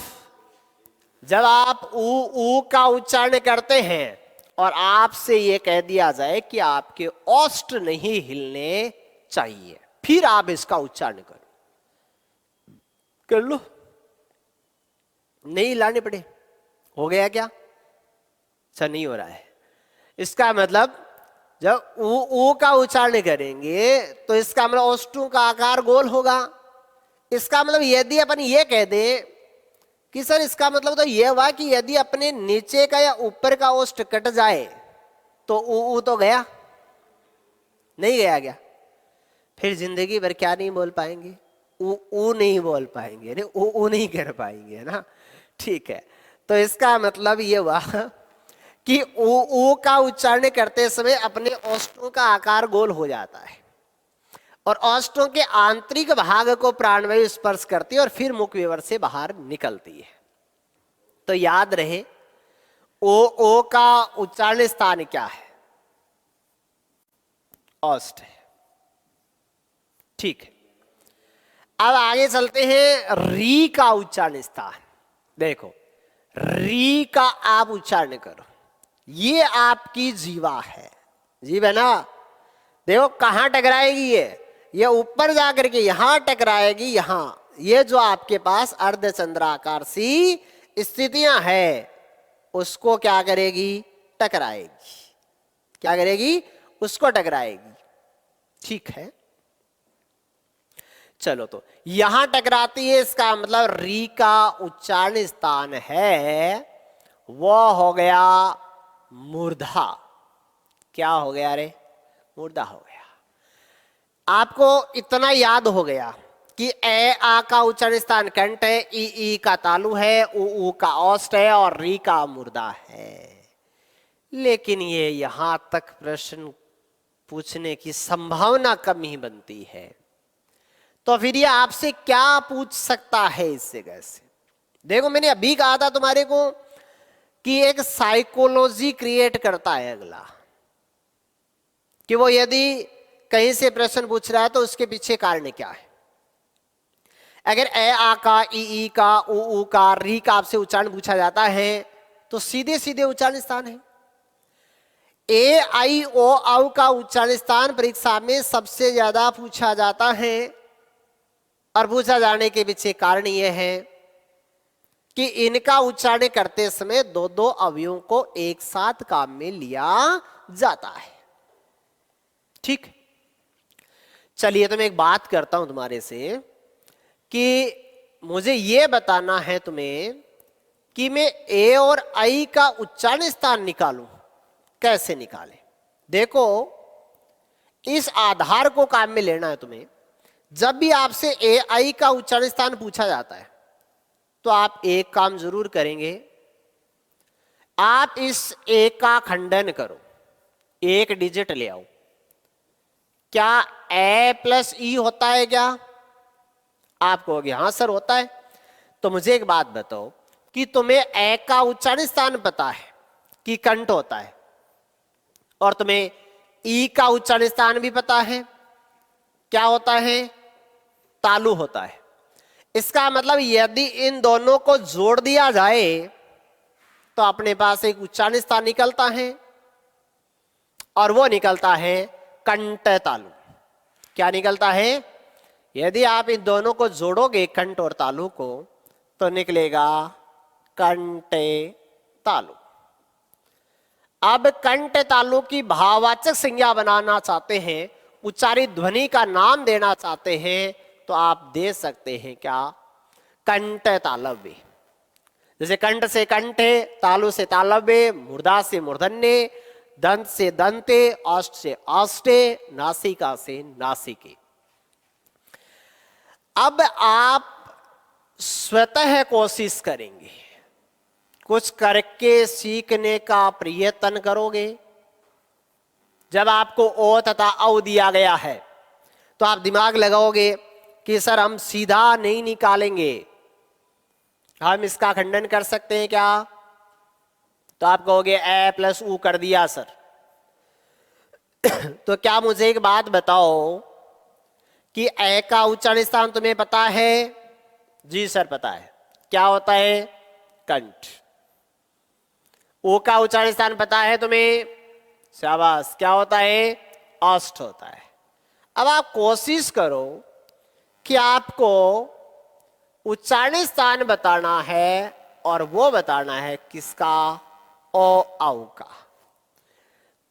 जब आप ऊ का उच्चारण करते हैं और आपसे ये कह दिया जाए कि आपके ओष्ठ नहीं हिलने चाहिए, फिर आप इसका उच्चारण करो, कर लो, नहीं हिलाने पड़े, हो गया क्या? अच्छा, नहीं हो रहा है। इसका मतलब जब ऊ का उच्चारण करेंगे तो इसका मतलब ओष्ठों का आकार गोल होगा। इसका मतलब यदि अपन ये कह दें कि सर इसका मतलब तो ये हुआ कि यदि अपने नीचे का या ऊपर का ओष्ठ कट जाए तो ऊ तो गया, नहीं गया क्या? फिर जिंदगी भर क्या नहीं बोल पाएंगे? ऊ नहीं बोल पाएंगे, नहीं ऊ नहीं कर पाएंगे, है ना? ठीक है, तो इसका मतलब ये हुआ कि ऊ का उच्चारण करते समय अपने ओष्ठों का आकार गोल हो जाता है और ओष्ठों के आंतरिक भाग को प्राणवायु स्पर्श करती है और फिर मुख विवर से बाहर निकलती है। तो याद रहे, ओ का उच्चारण स्थान क्या है? ओष्ठ है। ठीक है, अब आगे चलते हैं। री का उच्चारण स्थान देखो, री का आप उच्चारण करो, ये आपकी जीवा है, जीव है ना? देखो कहां टकराएगी, ये ऊपर जाकर के यहां टकराएगी, यहां, ये जो आपके पास अर्धचंद्राकार सी स्थितियां है उसको क्या करेगी? टकराएगी। क्या करेगी? उसको टकराएगी। ठीक है, चलो, तो यहां टकराती है, इसका मतलब री का उच्चारण स्थान है वो हो गया मूर्धा। क्या हो गया रे? मूर्धा हो गया। आपको इतना याद हो गया कि ए आ का उच्चारण स्थान कंठ है, ई का तालु है, ऊ का ओष्ठ है और री का मूर्धा है। लेकिन ये यहां तक प्रश्न पूछने की संभावना कम ही बनती है, तो फिर ये आपसे क्या पूछ सकता है इससे कैसे? देखो, मैंने अभी कहा था तुम्हारे को कि एक साइकोलॉजी क्रिएट करता है अगला, कि वो यदि कहीं से प्रश्न पूछ रहा है तो उसके पीछे कारण क्या है। अगर ए आ का, ई का, ऊ का, री का आपसे उच्चारण पूछा जाता है तो सीधे सीधे उच्चारण स्थान है। ए आई ओ औ का उच्चारण स्थान परीक्षा में सबसे ज्यादा पूछा जाता है और पूछा जाने के पीछे कारण यह है कि इनका उच्चारण करते समय दो दो अवयवों को एक साथ काम में लिया जाता है। ठीक, चलिए तो मैं एक बात करता हूं तुम्हारे से कि मुझे यह बताना है तुम्हें कि मैं ए और आई का उच्चारण स्थान निकालूं, कैसे निकालें। देखो, इस आधार को काम में लेना है तुम्हें। जब भी आपसे ए आई का उच्चारण स्थान पूछा जाता है तो आप एक काम जरूर करेंगे, आप इस ए का खंडन करो, एक डिजिट ले आओ। क्या ए प्लस ई होता है क्या? आप कहोगे हां सर होता है। तो मुझे एक बात बताओ कि तुम्हें ए का उच्चारण स्थान पता है कि कंठ होता है और तुम्हें ई का उच्चारण स्थान भी पता है, क्या होता है? तालु होता है। इसका मतलब यदि इन दोनों को जोड़ दिया जाए तो अपने पास एक उच्चारण स्थान निकलता है और वो निकलता है कंठ तालु। क्या निकलता है? यदि आप इन दोनों को जोड़ोगे कंठ और तालु को तो निकलेगा कंठ तालु। अब कंठ तालु की भाववाचक संज्ञा बनाना चाहते हैं, उच्चारित ध्वनि का नाम देना चाहते हैं तो आप दे सकते हैं क्या? कंठ तालव्य। जैसे कंठ से कंठे, तालु से तालव्य, मूर्धा से मूर्धन्य, दंत से दंते, ओष्ठ से ओष्ठे, नासिका से नासिके। अब आप स्वतः कोशिश करेंगे, कुछ करके सीखने का प्रयत्न करोगे। जब आपको ओ तथा औ दिया गया है तो आप दिमाग लगाओगे कि सर हम सीधा नहीं निकालेंगे, हम इसका खंडन कर सकते हैं क्या? तो आप कहोगे ए प्लस ऊ कर दिया सर। तो क्या मुझे एक बात बताओ कि ए का उच्चारण स्थान तुम्हें पता है, जी सर पता है। क्या होता है? कंठ। ओ का उच्चारण स्थान पता है तुम्हें? शाबाश। क्या होता है? ओष्ठ होता है। अब आप कोशिश करो कि आपको उच्चारण स्थान बताना है और वो बताना है किसका? ओ औ का।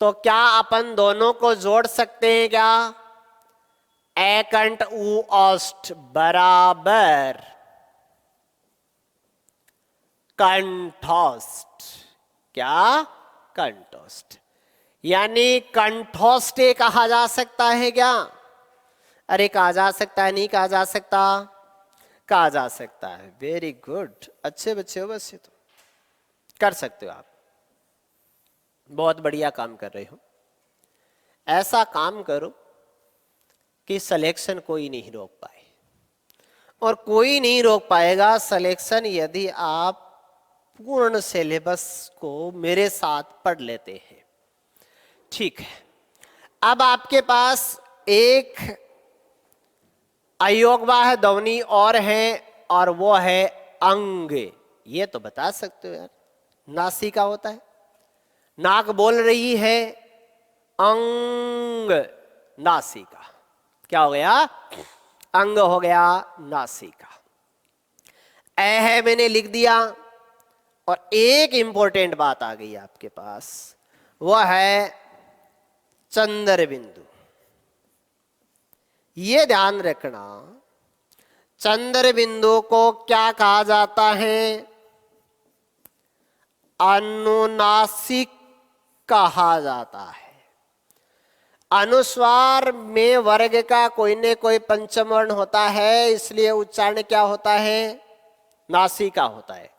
तो क्या अपन दोनों को जोड़ सकते हैं क्या? ए कंठ उ ओष्ठ बराबर कंठोष्ठ। क्या? कंठोष्ठ। यानी कंठोष्ठे कहा जा सकता है क्या? अरे कहा जा सकता है, नहीं कहा जा सकता? कहा जा सकता है। वेरी गुड, अच्छे बच्चे हो। बस ये तो कर सकते हो आप, बहुत बढ़िया काम कर रहे हो। ऐसा काम करो कि सिलेक्शन कोई नहीं रोक पाए, और कोई नहीं रोक पाएगा सिलेक्शन यदि आप पूर्ण सिलेबस को मेरे साथ पढ़ लेते हैं। ठीक है, अब आपके पास एक अयोगवाह ध्वनि और है, और वो है अंग। ये तो बता सकते हो यार, नासिका होता है, नाक बोल रही है, अंग नासिका। क्या हो गया? अंग हो गया नासिका। ए है मैंने लिख दिया, और एक इंपॉर्टेंट बात आ गई आपके पास, वह है चंद्र बिंदु। ये ध्यान रखना, चंद्र बिंदु को क्या कहा जाता है? अनुनासिक कहा जाता है। अनुस्वार में वर्ग का कोई न कोई पंचम वर्ण होता है, इसलिए उच्चारण क्या होता है? नासिका होता है।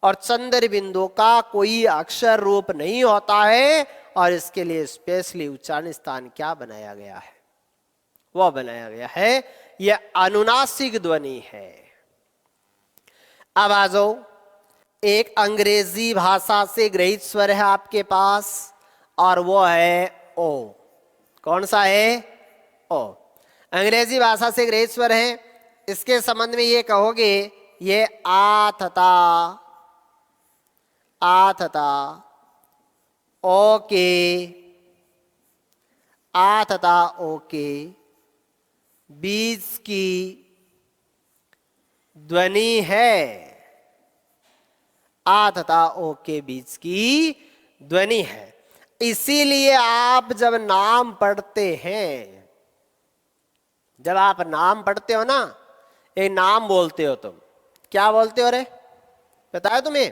और चंद्र बिंदु का कोई अक्षर रूप नहीं होता है, और इसके लिए स्पेशली उच्चारण स्थान क्या बनाया गया है? वह बनाया गया है, यह अनुनासिक ध्वनि है। अब आ जाओ, एक अंग्रेजी भाषा से ग्रहित स्वर है आपके पास, और वो है ओ। कौन सा है? ओ। अंग्रेजी भाषा से ग्रहित स्वर है। इसके संबंध में ये कहोगे, ये आ तथा ओ के, आ तथा ओ के बीच की ध्वनि है। आ तथा ओ के बीच की ध्वनि है। इसीलिए आप जब नाम पढ़ते हैं, जब आप नाम पढ़ते हो ना, एक नाम बोलते हो तुम, क्या बोलते हो? रे बताया तुम्हें?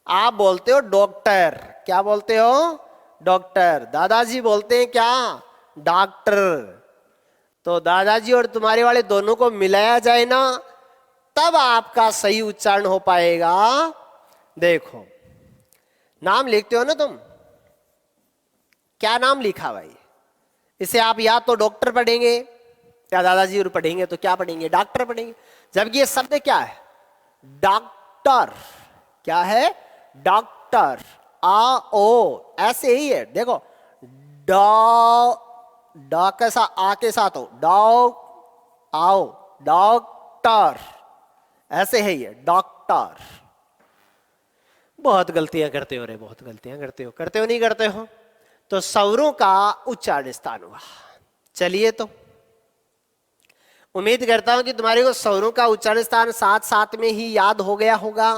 आप बोलते हो डॉक्टर। क्या बोलते हो? डॉक्टर। दादाजी बोलते हैं क्या? डॉक्टर। तो दादाजी और तुम्हारे वाले दोनों को मिलाया जाए ना, तब आपका सही उच्चारण हो पाएगा। देखो, नाम लिखते हो ना तुम, क्या नाम लिखा भाई? इसे आप या तो डॉक्टर पढ़ेंगे, या दादाजी और पढ़ेंगे तो क्या पढ़ेंगे? डॉक्टर पढ़ेंगे। जबकि ये शब्द क्या है? डॉक्टर। क्या है? डॉक्टर। आ ओ ऐसे ही है। देखो, डॉ कैसा आ के साथ हो, डॉ आओ, डॉक्टर, ऐसे है ये डॉक्टर। बहुत गलतियां करते हो रे, बहुत गलतियां करते हो। करते हो नहीं करते हो? तो स्वरों का उच्चारण स्थान हुआ। चलिए, तो उम्मीद करता हूं कि तुम्हारे को स्वरों का उच्चारण स्थान साथ साथ में ही याद हो गया होगा।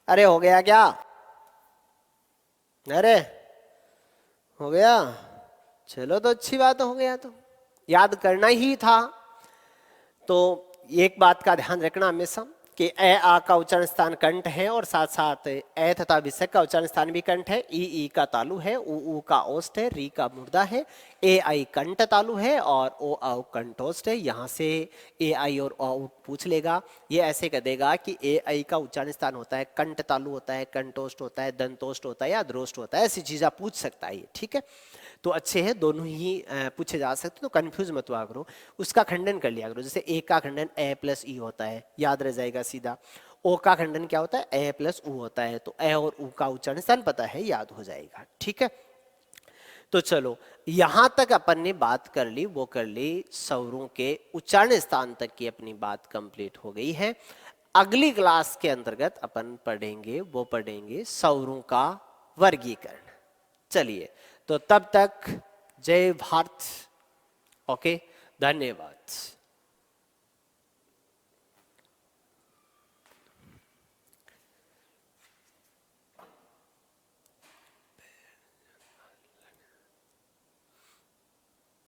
अरे हो गया क्या? अरे हो गया? चलो, तो अच्छी बात हो गया, तो याद करना ही था। तो एक बात का ध्यान रखना हमेशा कि ए आ का उच्चारण स्थान कंठ है, और साथ साथ ए तथा विसर्ग का उच्चारण स्थान भी कंठ है। ई का तालु है, उ का ओष्ठ है, री का मुर्दा है, ए आई कंठ तालु है, और ओ औ कंठोष्ठ है। यहाँ से ए आई और औ पूछ लेगा, ये ऐसे कह देगा कि ए आई का उच्चारण स्थान होता है कंठ तालु होता है, कंठोष्ठ होता है, दंतोष्ठ होता है, या द्रोष्ठ होता है। ऐसी चीज आप पूछ सकता है ये, ठीक है? तो अच्छे हैं, दोनों ही पूछे जा सकते, तो कंफ्यूज मत हुआ करो, उसका खंडन कर लिया करो। जैसे ए का खंडन ए प्लस ई होता है, याद रह जाएगा सीधा। ओ का खंडन क्या होता है? ए प्लस उ होता है। तो ए और उ का उच्चारण स्थान पता है, याद हो जाएगा, ठीक है? तो चलो यहां तक अपन ने बात कर ली, वो कर ली स्वरों के उच्चारण स्थान तक की अपनी बात कंप्लीट हो गई है। अगली क्लास के अंतर्गत अपन पढ़ेंगे, वो पढ़ेंगे स्वरों का वर्गीकरण। चलिए, तो तब तक जय भारत। ओके, धन्यवाद।